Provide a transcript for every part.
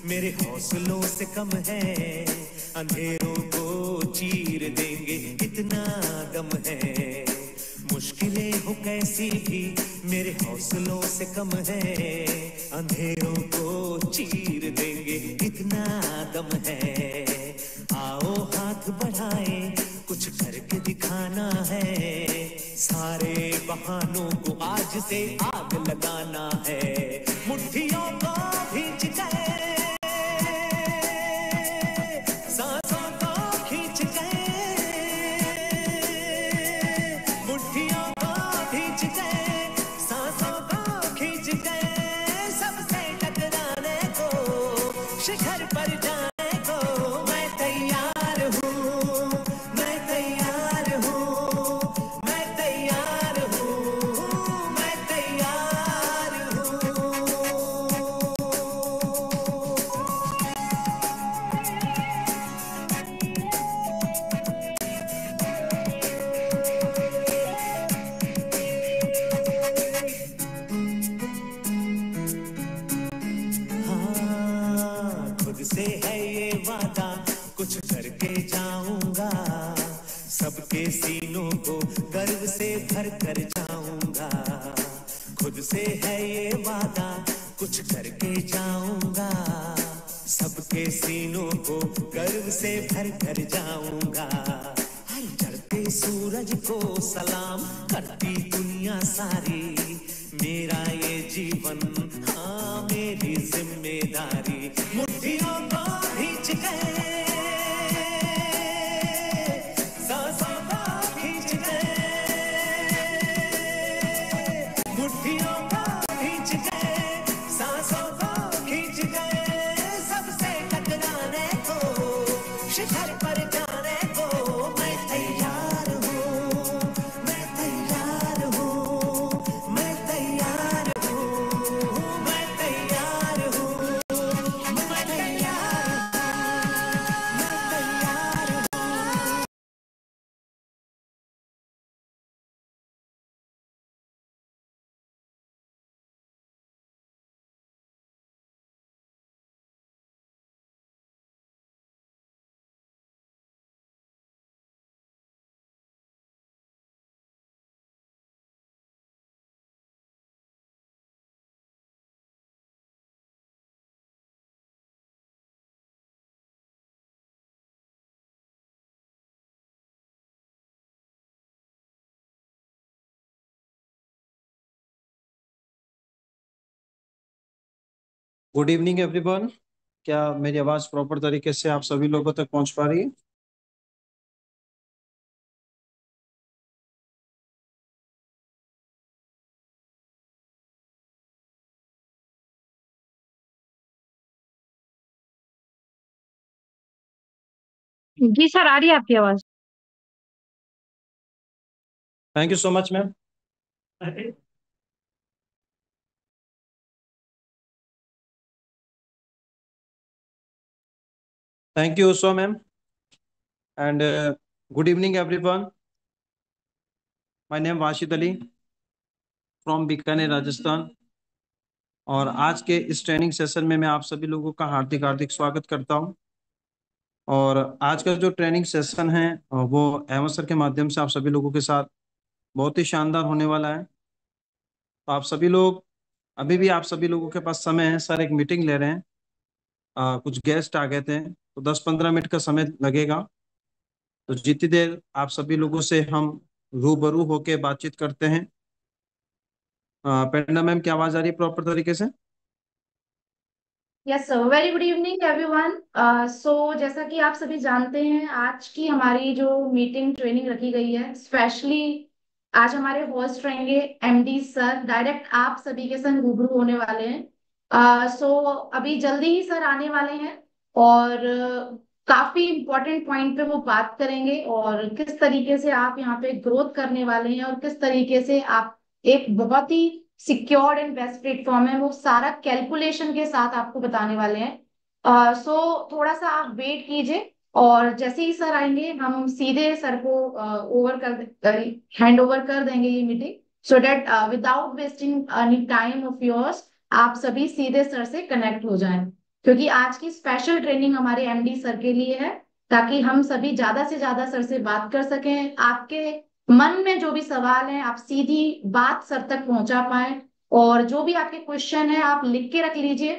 मेरे हौसलों से कम है, अंधेरों को चीर देंगे इतना दम है। मुश्किलें हो कैसी भी मेरे हौसलों से कम है, अंधेरों को चीर देंगे इतना दम है। आओ हाथ बढ़ाए, कुछ करके दिखाना है, सारे बहानों को आज से आग लगाना है। मुट्ठियों को भींच गए, सांसों को खींच गए, मुट्ठियों को भींच गए, सांसों को खींच गए, सबसे टकराने को, शिखर पर जाने को मैं तैयार हूँ, मैं तैयार हूँ, मैं तैयार हूँ, मैं तैयार हूँ। हाँ, खुद से है ये वादा, कुछ करके जाऊंगा, सबके सीनों को गर्व से भर कर जाऊंगा। खुद से है ये वादा, कुछ करके जाऊंगा, सबके सीनों को गर्व से भर कर जाऊंगा। हर चढ़ते सूरज को सलाम करती दुनिया सारी, मेरा ये जीवन हाँ मेरी जिम्मेदारी। मुट्ठियों को भींच गए, सांसों को खींच गए, मुट्ठियों को भींच गए, सांसों को खींच गए, सबसे टकराने को, शिखर पर जाने को मैं तैयार हूँ, मैं तैयार हूँ, मैं तैयार हूँ, मैं तैयार हूँ, मैं तैयार हूँ। Good evening everyone. क्या मेरी आवाज़ प्रॉपर तरीके से आप सभी लोगों तक पहुंच पा रही है? जी सर, आ रही है आपकी आवाज। Thank you so much ma'am. Thank you so ma'am and good evening everyone. My name Washid Ali from Bikaner Rajasthan. और आज के इस ट्रेनिंग सेशन में मैं आप सभी लोगों का हार्दिक हार्दिक स्वागत करता हूं। और आज का जो ट्रेनिंग सेशन है वो एमओ सर के माध्यम से आप सभी लोगों के साथ बहुत ही शानदार होने वाला है। तो आप सभी लोग, अभी भी आप सभी लोगों के पास समय है। सर एक मीटिंग ले रहे हैं, कुछ गेस्ट आ गए थे, तो 10-15 मिनट का समय लगेगा। तो जितनी देर आप सभी लोगों से हम रूबरू होके बातचीत करते हैं। पेंडा मैम, क्या आवाज आ रही है प्रॉपर तरीके से? Yes sir, very good evening everyone. So जैसा कि आप सभी जानते हैं, आज की हमारी जो मीटिंग ट्रेनिंग रखी गई है स्पेशली, आज हमारे होस्ट रहेंगे एमडी सर। डायरेक्ट आप सभी के संग रूबरू होने वाले हैं। सो अभी जल्दी ही सर आने वाले हैं और काफी इंपॉर्टेंट पॉइंट पे वो बात करेंगे और किस तरीके से आप यहाँ पे ग्रोथ करने वाले हैं और किस तरीके से आप एक बहुत ही सिक्योर्ड एंड बेस्ट प्लेटफॉर्म है, वो सारा कैलकुलेशन के साथ आपको बताने वाले हैं। सो थोड़ा सा आप वेट कीजिए और जैसे ही सर आएंगे हम सीधे सर को ओवर कर हैंड ओवर कर देंगे ये meeting, so that without wasting any time of yours आप सभी सीधे सर से कनेक्ट हो जाएं। क्योंकि आज की स्पेशल ट्रेनिंग हमारे एमडी सर के लिए है, ताकि हम सभी ज्यादा से ज्यादा सर से बात कर सकें। आपके मन में जो भी सवाल है आप सीधी बात सर तक पहुंचा पाए, और जो भी आपके क्वेश्चन है आप लिख के रख लीजिए,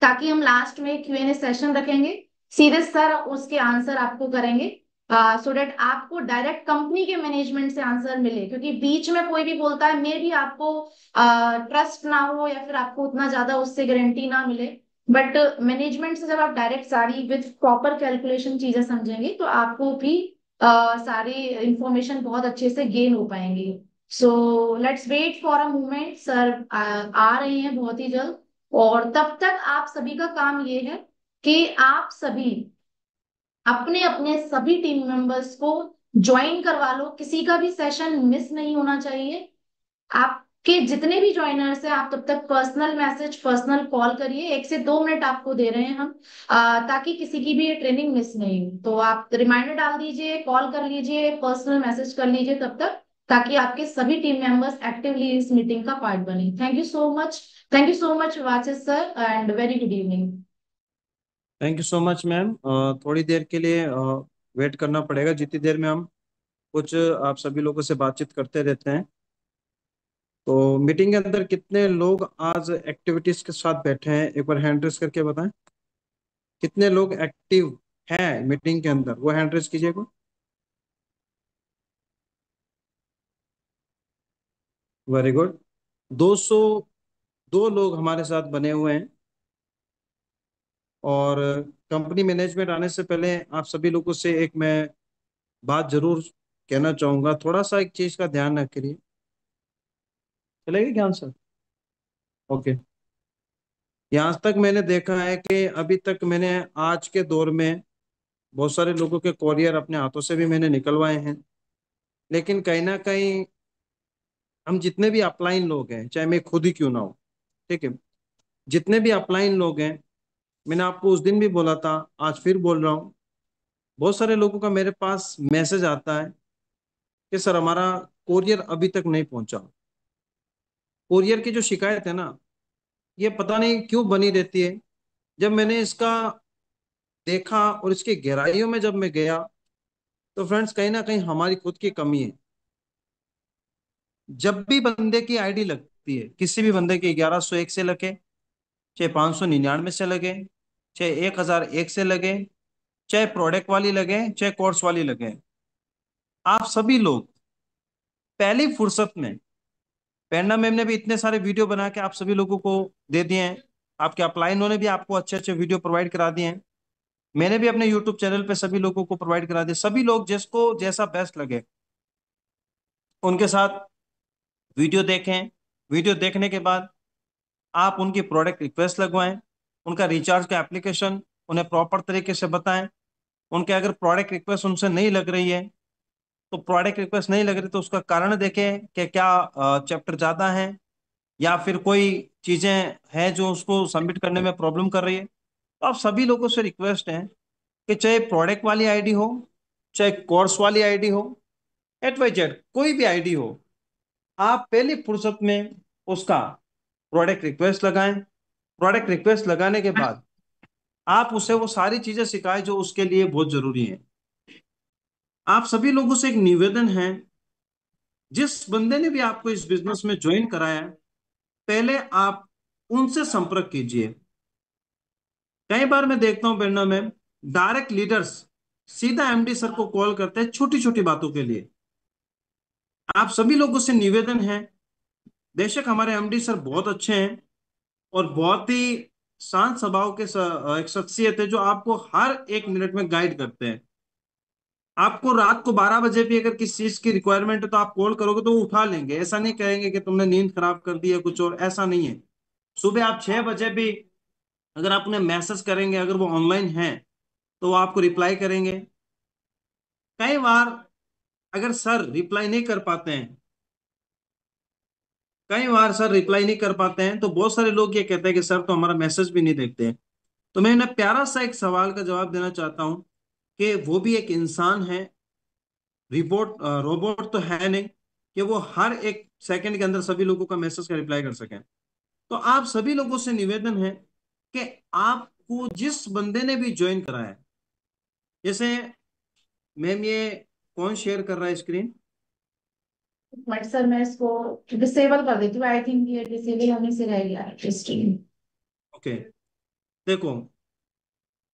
ताकि हम लास्ट में क्यूएनए सेशन रखेंगे, सीधे सर उसके आंसर आपको करेंगे, सो डेट आपको डायरेक्ट कंपनी के मैनेजमेंट से आंसर मिले। क्योंकि बीच में कोई भी बोलता है, मे भी आपको ट्रस्ट ना हो या फिर आपको उतना ज्यादा उससे गारंटी ना मिले, बट मैनेजमेंट से जब आप डायरेक्ट सारी विद प्रॉपर कैलकुलेशन चीजें समझेंगे तो आपको भी सारी इंफॉर्मेशन बहुत अच्छे से गेन हो पाएंगी। So let's wait for a moment, sir आ रहे हैं बहुत ही जल्द। और तब तक आप सभी का काम ये है कि आप सभी अपने अपने सभी टीम मेंबर्स को ज्वाइन करवा लो, किसी का भी सेशन मिस नहीं होना चाहिए। आपके जितने भी ज्वाइनर्स हैं आप तब तक पर्सनल मैसेज, पर्सनल कॉल करिए, 1 से 2 मिनट आपको दे रहे हैं हम, ताकि किसी की भी ये ट्रेनिंग मिस नहीं हो। तो आप रिमाइंडर डाल दीजिए, कॉल कर लीजिए, पर्सनल मैसेज कर लीजिए तब तक, ताकि आपके सभी टीम मेंबर्स एक्टिवली इस मीटिंग का पार्ट बने। Thank you so much. Thank you so much वाचिस sir, and very good evening. Thank you so much ma'am. थोड़ी देर के लिए वेट करना पड़ेगा, जितनी देर में हम कुछ आप सभी लोगों से बातचीत करते रहते हैं। तो मीटिंग के अंदर कितने लोग आज एक्टिविटीज के साथ बैठे हैं, एक बार हैंड रेस करके बताएं। कितने लोग एक्टिव हैं मीटिंग के अंदर, वो हैंड रेस कीजिएगा। Very good. 202 लोग हमारे साथ बने हुए हैं। और कंपनी मैनेजमेंट आने से पहले आप सभी लोगों से एक मैं बात जरूर कहना चाहूंगा। थोड़ा सा एक चीज का ध्यान रखिए, चलेगा क्या आंसर? ओके। यहाँ तक मैंने देखा है कि अभी तक मैंने आज के दौर में बहुत सारे लोगों के कॉरियर अपने हाथों से भी मैंने निकलवाए हैं। लेकिन कहीं ना कहीं हम जितने भी अपलाइन लोग हैं, चाहे मैं खुद ही क्यों ना हो, ठीक है, जितने भी अपलाइन लोग हैं, मैंने आपको उस दिन भी बोला था, आज फिर बोल रहा हूँ, बहुत सारे लोगों का मेरे पास मैसेज आता है कि सर हमारा कोरियर अभी तक नहीं पहुंचा। कोरियर की जो शिकायत है ना, ये पता नहीं क्यों बनी रहती है। जब मैंने इसका देखा और इसकी गहराइयों में जब मैं गया, तो फ्रेंड्स कहीं ना कहीं हमारी खुद की कमी है। जब भी बंदे की आईडी लगती है, किसी भी बंदे की 1101 से लगे, चाहे 599 से लगे, चाहे 1001 से लगे, चाहे प्रोडक्ट वाली लगे, चाहे कोर्स वाली लगे, आप सभी लोग पहली फुर्सत में, पेन्ना मैम ने भी इतने सारे वीडियो बना के आप सभी लोगों को दे दिए हैं, आपके अपलाइनों ने भी आपको अच्छे अच्छे वीडियो प्रोवाइड करा दिए हैं, मैंने भी अपने यूट्यूब चैनल पे सभी लोगों को प्रोवाइड करा दिया। सभी लोग जिसको जैसा बेस्ट लगे उनके साथ वीडियो देखें। वीडियो देखने के बाद आप उनकी प्रोडक्ट रिक्वेस्ट लगवाएं, उनका रिचार्ज का एप्लीकेशन उन्हें प्रॉपर तरीके से बताएं। उनके अगर प्रोडक्ट रिक्वेस्ट उनसे नहीं लग रही है, तो प्रोडक्ट रिक्वेस्ट नहीं लग रही तो उसका कारण देखें कि क्या चैप्टर ज़्यादा है या फिर कोई चीज़ें हैं जो उसको सबमिट करने में प्रॉब्लम कर रही है। तो आप सभी लोगों से रिक्वेस्ट है कि चाहे प्रोडक्ट वाली आईडी हो, चाहे कोर्स वाली आईडी हो, एट वाई जेड कोई भी आईडी हो, आप पहली फुर्सत में उसका प्रोडक्ट रिक्वेस्ट लगाएं। प्रोडक्ट रिक्वेस्ट लगाने के बाद आप उसे वो सारी चीजें सिखाएं जो उसके लिए बहुत जरूरी है। आप सभी लोगों से एक निवेदन है, जिस बंदे ने भी आपको इस बिजनेस में ज्वाइन कराया है, पहले आप उनसे संपर्क कीजिए। कई बार मैं देखता हूं प्रेरणा में, डायरेक्ट लीडर्स सीधा एमडी सर को कॉल करते हैं छोटी छोटी बातों के लिए। आप सभी लोगों से निवेदन है, बेशक हमारे एमडी सर बहुत अच्छे हैं और बहुत ही शांत स्वभाव के एक शख्सियत है जो आपको हर एक मिनट में गाइड करते हैं। आपको रात को 12 बजे भी अगर किसी चीज की रिक्वायरमेंट है तो आप कॉल करोगे तो वो उठा लेंगे, ऐसा नहीं कहेंगे कि तुमने नींद खराब कर दी है कुछ और, ऐसा नहीं है। सुबह आप 6 बजे भी अगर आप उन्हें मैसेज करेंगे, अगर वो ऑनलाइन है तो वो आपको रिप्लाई करेंगे। कई बार अगर सर रिप्लाई नहीं कर पाते हैं, कई बार सर रिप्लाई नहीं कर पाते हैं, तो बहुत सारे लोग ये कहते हैं कि सर तो हमारा मैसेज भी नहीं देखते हैं। तो मैं इन्हें प्यारा सा एक सवाल का जवाब देना चाहता हूं कि वो भी एक इंसान है, रिपोर्ट रोबोट तो है नहीं कि वो हर एक सेकंड के अंदर सभी लोगों का मैसेज का रिप्लाई कर सकें। तो आप सभी लोगों से निवेदन है कि आप को जिस बंदे ने भी ज्वाइन करा है, जैसे मैम ये कौन शेयर कर रहा है स्क्रीन? बट सर मैं इसको डिसेबल कर देती हूँ, आई थिंक ये डिसेबल होने से रह गया है स्ट्रीम। ओके, देखो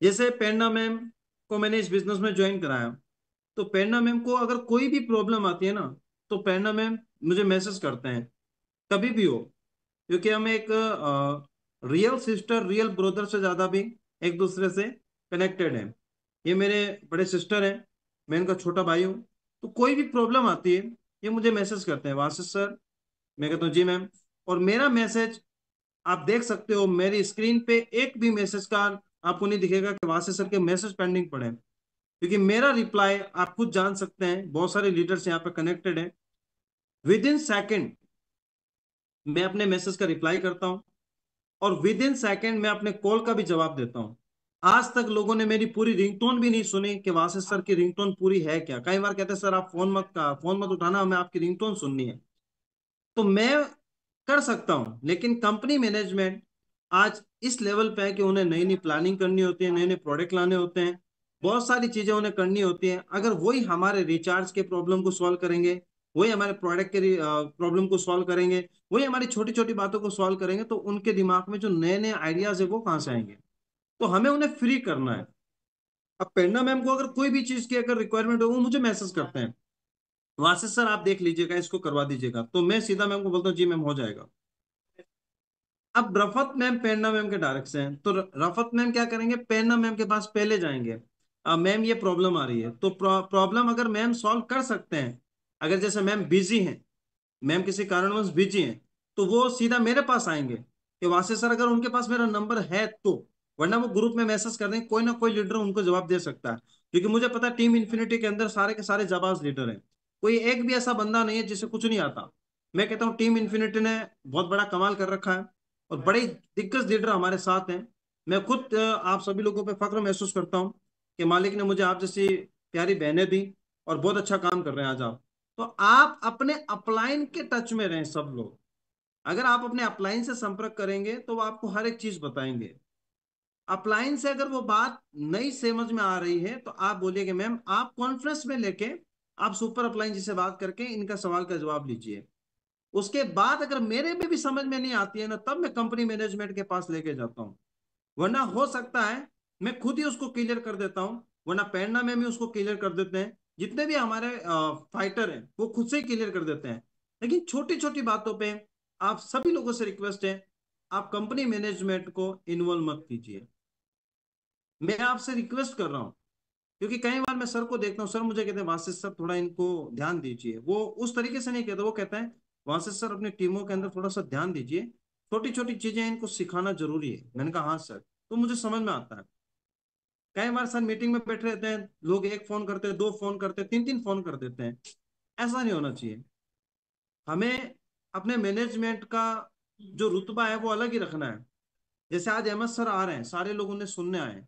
जैसे पेन्ना मैम को मैंने इस बिजनेस में ज्वाइन कराया, तो पेन्ना मैम को अगर कोई भी प्रॉब्लम आती है ना, तो पेन्ना मैम मुझे मैसेज करते हैं कभी भी हो, क्योंकि हम एक रियल सिस्टर रियल ब्रदर से ज्यादा भी एक दूसरे से कनेक्टेड हैं। ये मेरे बड़े सिस्टर हैं, मैं इनका छोटा भाई हूँ। तो कोई भी प्रॉब्लम आती है ये मुझे मैसेज करते हैं, वासिफ सर। मैं कहता हूँ जी मैम। और मेरा मैसेज आप देख सकते हो मेरी स्क्रीन पे, एक भी मैसेज का आपको नहीं दिखेगा कि वासिफ सर के मैसेज पेंडिंग पड़े हैं, क्योंकि मेरा रिप्लाई आप खुद जान सकते हैं, बहुत सारे लीडर्स यहाँ पे कनेक्टेड हैं। विद इन सेकेंड मैं अपने मैसेज का रिप्लाई करता हूँ, और विद इन सेकेंड मैं अपने कॉल का भी जवाब देता हूँ। आज तक लोगों ने मेरी पूरी रिंगटोन भी नहीं सुनी कि वासिफ सर की रिंगटोन पूरी है क्या। कई बार कहते हैं सर आप फोन मत उठाना, हमें आपकी रिंगटोन सुननी है। तो मैं कर सकता हूं, लेकिन कंपनी मैनेजमेंट आज इस लेवल पे है कि उन्हें नई नई प्लानिंग करनी होती है, नए नए प्रोडक्ट लाने होते हैं, बहुत सारी चीजें उन्हें करनी होती हैं। अगर वही हमारे रिचार्ज के प्रॉब्लम को सॉल्व करेंगे, वही हमारे प्रोडक्ट के प्रॉब्लम को सॉल्व करेंगे, वही हमारी छोटी छोटी बातों को सॉल्व करेंगे, तो उनके दिमाग में जो नए नए आइडियाज है वो कहाँ से आएंगे? तो हमें उन्हें फ्री करना है। अब पेन्ना मैम को अगर कोई भी चीज की अगर रिक्वायरमेंट हो, वो मुझे मैसेज करते हैं, वहां से सर आप देख लीजिएगा, इसको करवा दीजिएगा, तो मैं सीधा मैम को बोलता हूँ जी मैम हो जाएगा। अब रफत मैम पेन्ना मैम के डायरेक्ट से हैं, तो रफत मैम क्या करेंगे, पेन्ना मैम के पास पहले जाएंगे। मैम ये प्रॉब्लम आ रही है, तो प्रॉब्लम अगर मैम सॉल्व कर सकते हैं, अगर जैसे मैम बिजी हैं, मैम किसी कारणवश बिजी हैं, तो वो सीधा मेरे पास आएंगे कि वासे सर अगर उनके पास मेरा नंबर है तो, वरना वो ग्रुप में मैसेज कर देंगे, कोई ना कोई लीडर उनको जवाब दे सकता है। क्योंकि मुझे पता है टीम इन्फिनिटी के अंदर सारे के सारे जाबाज लीडर हैं, कोई एक भी ऐसा बंदा नहीं है जिसे कुछ नहीं आता। मैं कहता हूँ टीम इन्फिनिटी ने बहुत बड़ा कमाल कर रखा है, और बड़े दिग्गज लीडर हमारे साथ हैं। मैं खुद आप सभी लोगों पे फख्र महसूस करता हूँ कि मालिक ने मुझे आप जैसी प्यारी बहनें दी, और बहुत अच्छा काम कर रहे हैं आज आप। तो आप अपने अपलाइन के टच में रहें सब लोग। अगर आप अपने अपलाइन से संपर्क करेंगे तो वो आपको हर एक चीज बताएंगे। अपलाइन से अगर वो बात नहीं समझ में आ रही है, तो आप बोलिए कि मैम आप कॉन्फ्रेंस में लेके आप सुपर अपलाइन जी से बात करके इनका सवाल का जवाब लीजिए। उसके बाद अगर मेरे में भी समझ में नहीं आती है ना, तब मैं कंपनी मैनेजमेंट के पास लेके जाता हूँ। वरना हो सकता है मैं खुद ही उसको क्लियर कर देता हूँ, वरना पैंडा में भी उसको क्लियर कर देते हैं, जितने भी हमारे फाइटर हैं वो खुद से ही क्लियर कर देते हैं। लेकिन छोटी छोटी बातों पे आप सभी लोगों से रिक्वेस्ट है, आप कंपनी मैनेजमेंट को इन्वॉल्व मत कीजिए। मैं आपसे रिक्वेस्ट कर रहा हूँ, क्योंकि कई बार मैं सर को देखता हूँ, सर मुझे कहते हैं वासिफ सर थोड़ा इनको ध्यान दीजिए, वो उस तरीके से नहीं कहते, वो कहते हैं वासिफ सर अपनी टीमों के अंदर थोड़ा सा ध्यान दीजिए, छोटी छोटी चीजें इनको सिखाना जरूरी है। मैंने कहा हाँ सर, तो मुझे समझ में आता है। कई बार सर मीटिंग में बैठे रहते हैं, लोग एक फोन करते हैं, दो फोन करते हैं, तीन तीन फोन कर देते हैं। ऐसा नहीं होना चाहिए। हमें अपने मैनेजमेंट का जो रुतबा है वो अलग ही रखना है। जैसे आज अहमद सर आ रहे हैं, सारे लोग उन्हें सुनने आए हैं,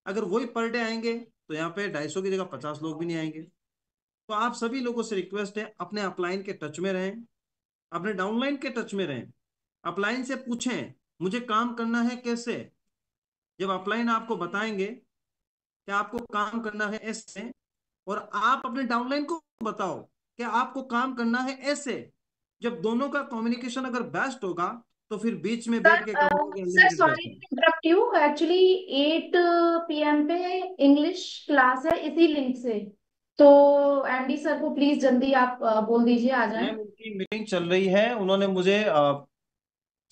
अगर वही पर डे आएंगे तो यहाँ पे 250 की जगह 50 लोग भी नहीं आएंगे। तो आप सभी लोगों से रिक्वेस्ट है, अपने अपलाइन के टच में रहें, अपने डाउनलाइन के टच में रहें। अपलाइन से पूछें मुझे काम करना है कैसे। जब अपलाइन आपको बताएंगे कि आपको काम करना है ऐसे, और आप अपने डाउनलाइन को बताओ कि आपको काम करना है ऐसे, जब दोनों का कम्युनिकेशन अगर बेस्ट होगा, तो फिर बीच में बैठ के सर काम होगा सर अनलिमिटेड सॉरी पैसा। To interrupt you, actually 8 PM पे इंग्लिश क्लास है इसी लिंक से, तो एमडी सर को प्लीज जल्दी आप बोल दीजिए आ जाएं। मैम उनकी मीटिंग चल रही है, उन्होंने मुझे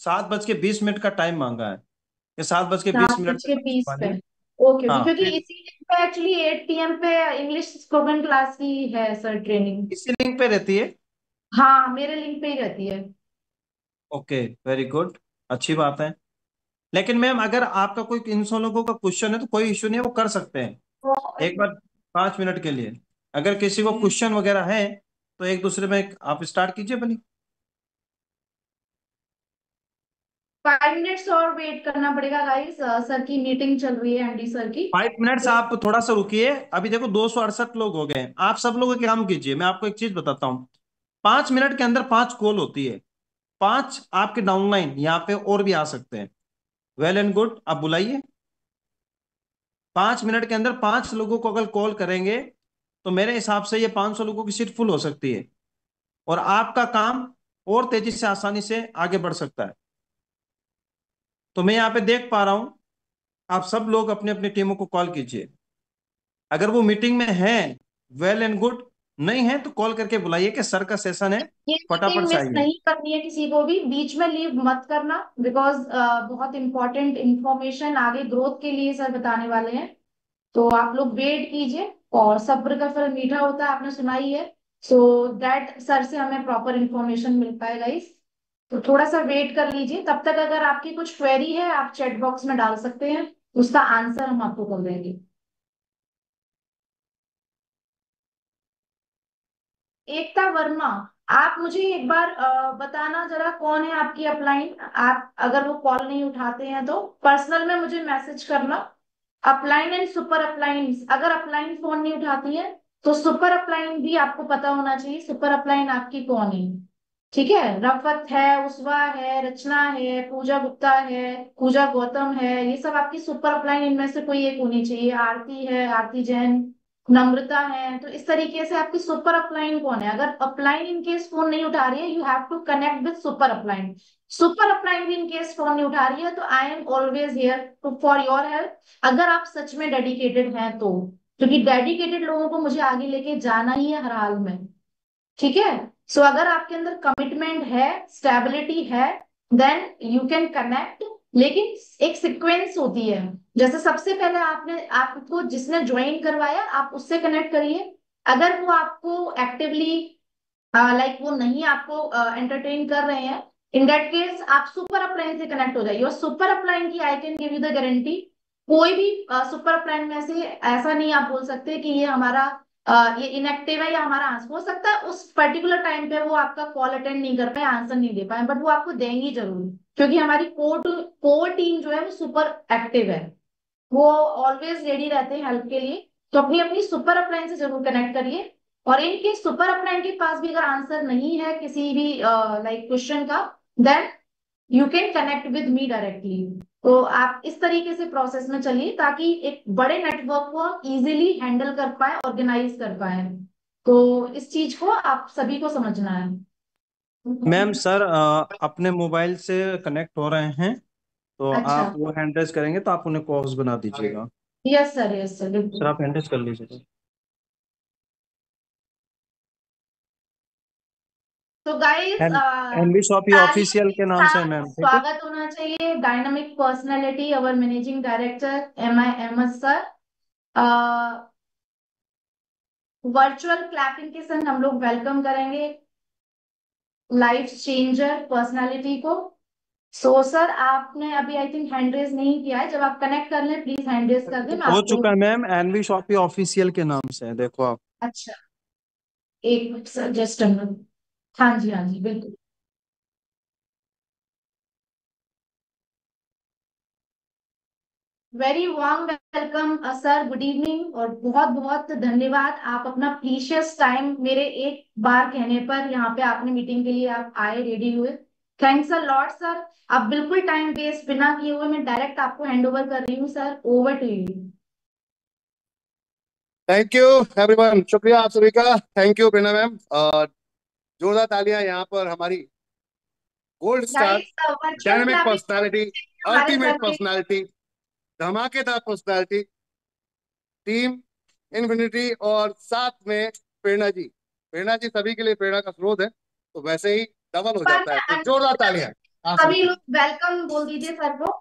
7:20 का टाइम मांगा है कि 7:20 सात तक बज के आप बीस छुपा पे दें। ओके ओके, हाँ, क्योंकि इसी लिंक पे एक्चुअली 8 PM पे इंग्लिश स्पोकन क्लास की है सर ट्रेनिंग। इसी लिंक पे रहती है। हाँ मेरे लिंक पे ही रहती है। ओके, वेरी गुड, अच्छी बात है। लेकिन मैम अगर आपका कोई इन सब लोगों का क्वेश्चन है तो कोई इश्यू नहीं है, वो कर सकते हैं तो एक बार 5 मिनट के लिए। अगर किसी को क्वेश्चन वगैरह है तो एक दूसरे में आप स्टार्ट कीजिए बनी। 5 मिनट्स और वेट करना पड़ेगा गाइस, सर की मीटिंग चल रही है एमडी सर की। 5 मिनट्स आप थोड़ा सा रुकिए, अभी देखो 268 लोग हो गए हैं। आप सब लोग एक काम कीजिए, मैं आपको एक चीज बताता हूँ। 5 मिनट के अंदर 5 कॉल होती है, 5 आपके डाउनलाइन यहाँ पे और भी आ सकते हैं। वेल एंड गुड, आप बुलाइए। 5 मिनट के अंदर 5 लोगों को अगर कॉल करेंगे तो मेरे हिसाब से ये 500 लोगों की सीट फुल हो सकती है और आपका काम और तेजी से आसानी से आगे बढ़ सकता है। तो मैं यहाँ पे देख पा रहा हूं आप सब लोग अपनी अपनी टीमों को कॉल कीजिए। अगर वो मीटिंग में है वेल एंड गुड, नहीं है तो कॉल करके बुलाइए कि सर का सेशन है, ये फटाफट मीटिंग से मिस आइए। नहीं करनी है किसी को भी, बीच में लीव मत करना, बिकॉज बहुत इंपॉर्टेंट इंफॉर्मेशन आगे ग्रोथ के लिए सर बताने वाले हैं। तो आप लोग वेट कीजिए, और सब्र का फल मीठा होता है, आपने सुना ही है। सो दैट सर से हमें प्रॉपर इंफॉर्मेशन मिल पाएगा इस। तो थोड़ा सा वेट कर लीजिए, तब तक अगर आपकी कुछ क्वेरी है आप चैट बॉक्स में डाल सकते हैं, उसका आंसर हम आपको कर देंगे। एकता वर्मा, आप मुझे एक बार बताना जरा कौन है आपकी अपलाइन। आप अगर वो कॉल नहीं उठाते हैं तो पर्सनल में मुझे मैसेज करना। अपलाइन एंड सुपर अपलाइन, अगर अपलाइन फोन नहीं उठाती है तो सुपर अपलाइन भी आपको पता होना चाहिए, सुपर अपलाइन आपकी कौन है। ठीक है, रफत है, उसवा है, रचना है, पूजा गुप्ता है, पूजा गौतम है, ये सब आपकी सुपर अपलाइन, इनमें से कोई एक होनी चाहिए। आरती है, आरती जैन, नम्रता है। तो इस तरीके से आपकी सुपर अपलाइन कौन है। अगर अपलाइन इन केस फोन नहीं उठा रही है, you have to connect with super upline. Super upline भी इन केस फोन नहीं उठा रही है तो I am always here to for your help, अगर आप सच में डेडिकेटेड हैं तो। क्योंकि डेडिकेटेड लोगों को मुझे आगे लेके जाना ही है हर हाल में। ठीक है। सो अगर आपके अंदर कमिटमेंट है, स्टेबिलिटी है, देन यू कैन कनेक्ट। लेकिन एक सीक्वेंस होती है, जैसे सबसे पहले आपने, आपको जिसने ज्वाइन करवाया आप उससे कनेक्ट करिए। अगर वो आपको एक्टिवली लाइक वो नहीं आपको एंटरटेन कर रहे हैं, इन दैट केस आप सुपर अपलाइन से कनेक्ट हो जाइए। और सुपर अपलाइन की I can give you the guarantee, कोई भी सुपर अपलाइन में से ऐसा नहीं आप बोल सकते कि ये हमारा ये इनएक्टिव है या हमारा आंसर। हो सकता है उस पर्टिकुलर टाइम पे वो आपका कॉल अटेंड नहीं कर पाए, आंसर नहीं दे पाए, बट वो आपको देंगी जरूर, क्योंकि हमारी कोर टीम जो है वो सुपर एक्टिव है, वो ऑलवेज रेडी रहते हैं हेल्प के लिए। तो अपनी अपनी सुपर अपलाइन से जरूर कनेक्ट करिए। और इनके सुपर अपलाइन के पास भी अगर आंसर नहीं है किसी भी लाइक क्वेश्चन का, then you can connect with me directly. तो आप इस तरीके से प्रोसेस में चलिए ताकि एक बड़े नेटवर्क को हम इजीली हैंडल कर पाए, ऑर्गेनाइज कर पाए। तो इस चीज को आप सभी को समझना है। मैम सर अपने मोबाइल से कनेक्ट हो रहे हैं, तो अच्छा। आप वो हैंड रेज करेंगे तो आप उन्हें कॉल्स बना दीजिएगा। यस सर, सर बिल्कुल। आप हैंड रेज कर लीजिएगा। तो गाइस, एनवी शॉपी तालियों ऑफिशियल के के नाम से है साथ मैम, ठीक है। स्वागत होना चाहिए dynamic personality our managing director MI Ahmad sir. Virtual clapping के संग हम लोग वेलकम करेंगे लाइफ चेंजर पर्सनालिटी को। सो सर आपने अभी आई थिंक हैंड रेज नहीं किया है, जब आप कनेक्ट कर लें प्लीज हैंड रेज कर दें, मैं हो आपको। चुका है मैम, एनवी शॉपी ऑफिशियल के नाम से है, देखो आप। अच्छा, एक minute sir, just a minute. हाँ जी बिल्कुल। Very warm welcome sir, good evening, और बहुत बहुत धन्यवाद आप अपना प्रीशियस टाइम मेरे एक बार कहने पर यहाँ पे आपने मीटिंग के लिए आप आए, रेडी हुए। Thanks a lot sir. आप बिल्कुल टाइम वेस्ट बिना किए हुए मैं डायरेक्ट आपको हैंड ओवर कर रही हूँ sir, over to you. Thank you everyone, शुक्रिया आप सभी का। Thank you Prerna ma'am. जोरदार तालियां यहाँ पर हमारी gold star, guys, virtual dynamic personality, clapping हमारे अल्टीमेट सर के। पर्सनालिटी, धमाकेदार पर्सनालिटी, टीम इन्फिनिटी और साथ में प्रेरणा जी। प्रेरणा जी सभी के लिए प्रेरणा का स्रोत है, तो वैसे ही डबल हो बार जाता में है। तो जोरदार unmute तालियां आप सभी सभी के लोग लिए। वेलकम बोल दीजिए सर को,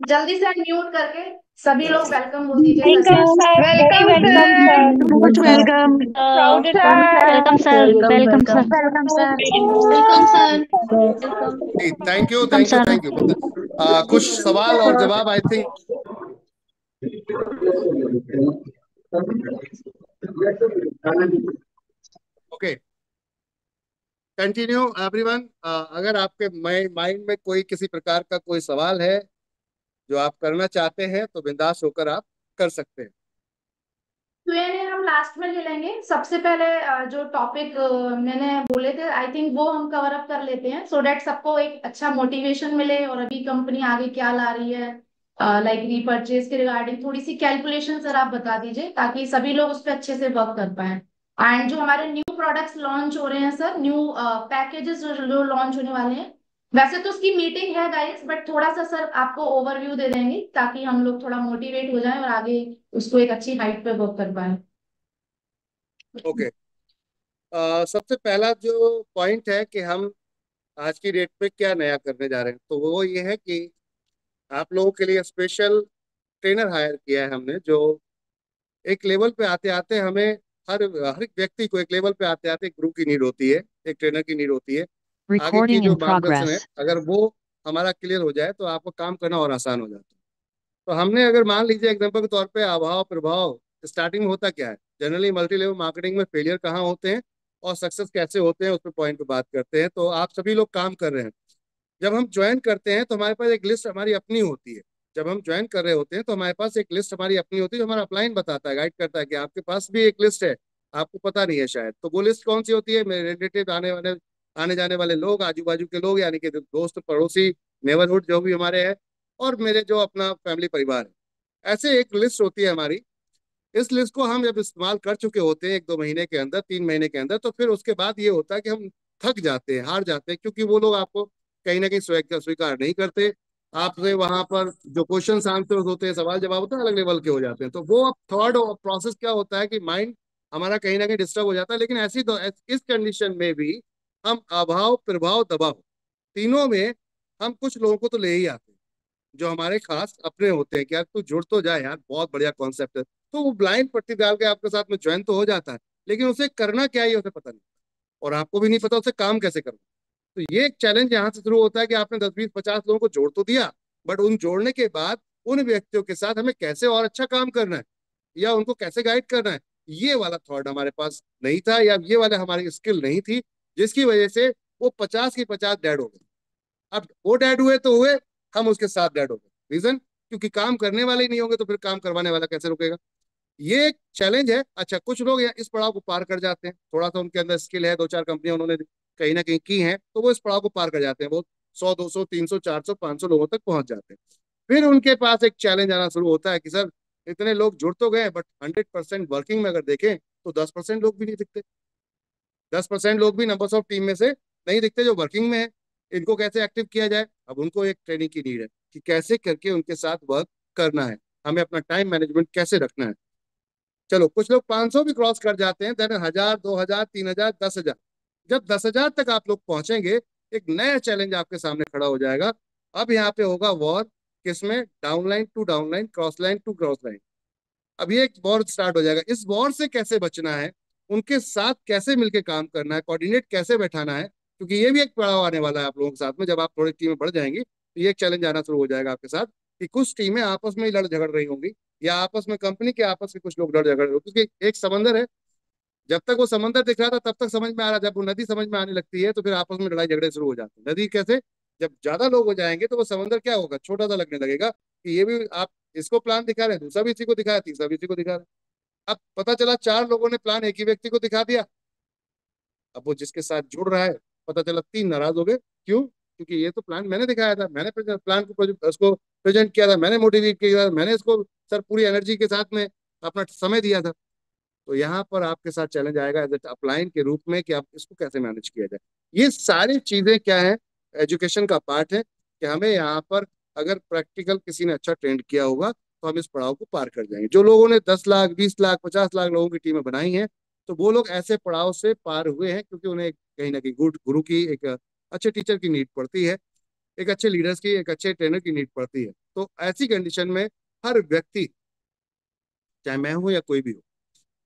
जल्दी से अनम्यूट करके सभी लोग वेलकम बोल दीजिए Thank सर you, को। sir. Very Welcome, welcome, sir. sir. Most welcome. Proud sir. Welcome, sir. Welcome, sir. Welcome, sir. Welcome sir. Welcome. Thank you Welcome, thank you sir. Thank you. कुछ सवाल और जवाब I think. Okay, continue everyone. अगर आपके mind में कोई किसी प्रकार का कोई सवाल है जो आप करना चाहते हैं तो बिंदास होकर आप कर सकते हैं। Q&A हम लास्ट में ले लेंगे। सबसे पहले जो टॉपिक मैंने बोले थे आई थिंक वो हम कवर अप कर लेते हैं, सो डेट सबको एक अच्छा मोटिवेशन मिले और अभी कंपनी आगे क्या ला रही है लाइक रीपर्चेज के रिगार्डिंग थोड़ी सी कैलकुलेशन सर आप बता दीजिए, ताकि सभी लोग उस पर अच्छे से वर्क कर पाए। एंड जो हमारे न्यू प्रोडक्ट्स लॉन्च हो रहे हैं सर, न्यू पैकेजेस जो लॉन्च होने वाले हैं, वैसे तो उसकी मीटिंग है गाइस, बट थोड़ा सा सर आपको ओवरव्यू दे देंगे ताकि हम लोग थोड़ा मोटिवेट हो जाएं और आगे उसको एक अच्छी हाइट पे वर्क कर पाए। ओके। सबसे पहला जो पॉइंट है कि हम आज की डेट पे क्या नया करने जा रहे हैं, तो वो ये है कि आप लोगों के लिए स्पेशल ट्रेनर हायर किया है हमने, जो एक लेवल पे आते आते हमें हर हर एक व्यक्ति को एक लेवल पे आते आते एक गुरु की नीड होती है, एक ट्रेनर की नीड होती है। आगे की Recording जो in मार्गदर्शन है, progress. अगर वो हमारा क्लियर हो जाए तो आपको काम करना और आसान हो जाता है। तो हमने अगर मान लीजिए एग्जांपल के तौर पे अभाव प्रभाव स्टार्टिंग में होता क्या है, जनरली मल्टी लेवल मार्केटिंग में फेलियर कहाँ होते हैं और सक्सेस कैसे होते हैं, उस पर पॉइंट पे बात करते हैं। तो आप सभी लोग काम कर रहे हैं। जब हम ज्वाइन करते हैं तो हमारे पास एक लिस्ट हमारी अपनी होती है। जब हम ज्वाइन कर रहे होते हैं तो हमारे पास एक लिस्ट हमारी अपनी होती है, जो हमारा अपलाइन बताता है, गाइड करता है कि आपके पास भी एक लिस्ट है, आपको पता नहीं है शायद। तो वो लिस्ट कौन सी होती है? मेरे रिलेटिव, आने जाने वाले लोग, आजू बाजू के लोग, यानी कि दोस्त पड़ोसी, नेबरहुड जो भी हमारे हैं, और मेरे जो अपना फैमिली परिवार है। ऐसे एक लिस्ट होती है हमारी। इस लिस्ट को हम जब इस्तेमाल कर चुके होते हैं 1-2 महीने के अंदर, 3 महीने के अंदर, तो फिर उसके बाद ये होता है कि हम थक जाते हैं, हार जाते हैं, क्योंकि वो लोग आपको कहीं ना कहीं स्वीकार नहीं करते। आपसे वहां पर जो क्वेश्चन आंसर होते हैं, सवाल जवाब होते हैं, अलग लेवल के हो जाते हैं। तो वो अब थर्ड प्रोसेस क्या होता है कि माइंड हमारा कहीं ना कहीं डिस्टर्ब हो जाता है। लेकिन इस कंडीशन में भी हम अभाव प्रभाव दबाव तीनों में हम कुछ लोगों को तो ले ही आते हैं, जो हमारे खास अपने होते हैं कि यार तू जुड़ तो जाए यार, बहुत बढ़िया कॉन्सेप्ट है। तो वो ब्लाइंड पट्टी डाल के आपके साथ में ज्वाइन तो हो जाता है, लेकिन उसे करना क्या है ये उसे पता नहीं, और आपको भी नहीं पता उसे काम कैसे करना। तो ये एक चैलेंज यहाँ से शुरू होता है कि आपने 10-20-50 लोगों को जोड़ तो दिया, बट उन जोड़ने के बाद उन व्यक्तियों के साथ हमें कैसे और अच्छा काम करना है, या उनको कैसे गाइड करना है, ये वाला थॉट हमारे पास नहीं था, या ये वाला हमारी स्किल नहीं थी, जिसकी वजह से वो 50 की 50 डेड हो गए। अब वो डेड हुए तो हुए, हम उसके साथ डेड हो गए। रीजन, क्योंकि काम करने वाले ही नहीं होंगे तो फिर काम करवाने वाला कैसे रुकेगा। ये एक चैलेंज है। अच्छा, कुछ लोग इस पड़ाव को पार कर जाते हैं, थोड़ा सा उनके अंदर स्किल है, 2-4 कंपनियां उन्होंने कहीं ना कहीं की हैं, तो वो इस पड़ाव को पार कर जाते हैं। वो 100, 200, 300, 400, 500 लोगों तक पहुंच जाते हैं। फिर उनके पास एक चैलेंज आना शुरू होता है कि सर इतने लोग जुड़ तो गए, बट 100% वर्किंग में अगर देखें तो 10% लोग भी नहीं दिखते। 10% लोग भी नंबर्स ऑफ टीम में से नहीं दिखते जो वर्किंग में है। इनको कैसे एक्टिव किया जाए? अब उनको एक ट्रेनिंग की नीड है कि कैसे करके उनके साथ वर्क करना है, हमें अपना टाइम मैनेजमेंट कैसे रखना है। चलो, कुछ लोग 500 भी क्रॉस कर जाते हैं, देन 1000, 2000, 3000, 10,000। जब 10,000 तक आप लोग पहुंचेंगे, एक नया चैलेंज आपके सामने खड़ा हो जाएगा। अब यहाँ पे होगा वॉर, किसमें? Downline to downline, cross line to cross line. अब ये एक वॉर स्टार्ट हो जाएगा। इस वॉर से कैसे बचना है, उनके साथ कैसे मिलकर काम करना है, कोऑर्डिनेट कैसे बैठाना है, क्योंकि ये भी एक पड़ाव आने वाला है आप लोगों के साथ में। जब आप थोड़ी टीमें बढ़ जाएंगी तो ये एक चैलेंज आना शुरू हो जाएगा आपके साथ, कि कुछ टीमें आपस में ही लड़ झगड़ रही होंगी, या आपस में कंपनी के आपस में कुछ लोग लड़ झगड़ रहे होंगे, क्योंकि एक समंदर है। जब तक वो समंदर दिख रहा था तब तक समझ में आ रहा, जब वो नदी समझ में आने लगती है तो फिर आपस में लड़ाई झगड़े शुरू हो जाते हैं। नदी कैसे? जब ज्यादा लोग हो जाएंगे तो वो समंदर क्या होगा? छोटा सा लगने लगेगा, कि ये भी आप इसको प्लान दिखा रहे हैं, दूसरा भी इसी को दिखा रहा है, तीसरा भी इसी को दिखा रहा है। अब पता चला 4 लोगों ने प्लान एक ही व्यक्ति को दिखा दिया। अब वो जिसके साथ जुड़ रहा है, पता चला 3 नाराज हो गए। क्यों? क्योंकि ये तो प्लान मैंने दिखाया था, मैंने प्लान को उसको प्रेजेंट किया था, मैंने मोटिवेट किया था, मैंने इसको सर पूरी एनर्जी के साथ में अपना समय दिया था। तो यहाँ पर आपके साथ चैलेंज आएगा एज अपलाइन के रूप में, कि आप इसको कैसे मैनेज किया जाए। ये सारी चीजें क्या है? एजुकेशन का पार्ट है, कि हमें यहाँ पर अगर प्रैक्टिकल किसी ने अच्छा ट्रेंड किया होगा तो हम इस पड़ाव को पार कर जाएंगे। जो लोगों ने 10 लाख, 20 लाख, 50 लाख लोगों की टीमें बनाई हैं, तो वो लोग ऐसे पड़ाव से पार हुए हैं, क्योंकि उन्हें कहीं ना कहीं गुरु की, एक अच्छे टीचर की नीड पड़ती है, एक अच्छे लीडर्स की, एक अच्छे ट्रेनर की नीड पड़ती है। तो ऐसी कंडीशन में हर व्यक्ति, चाहे मैं हूं या कोई भी हो,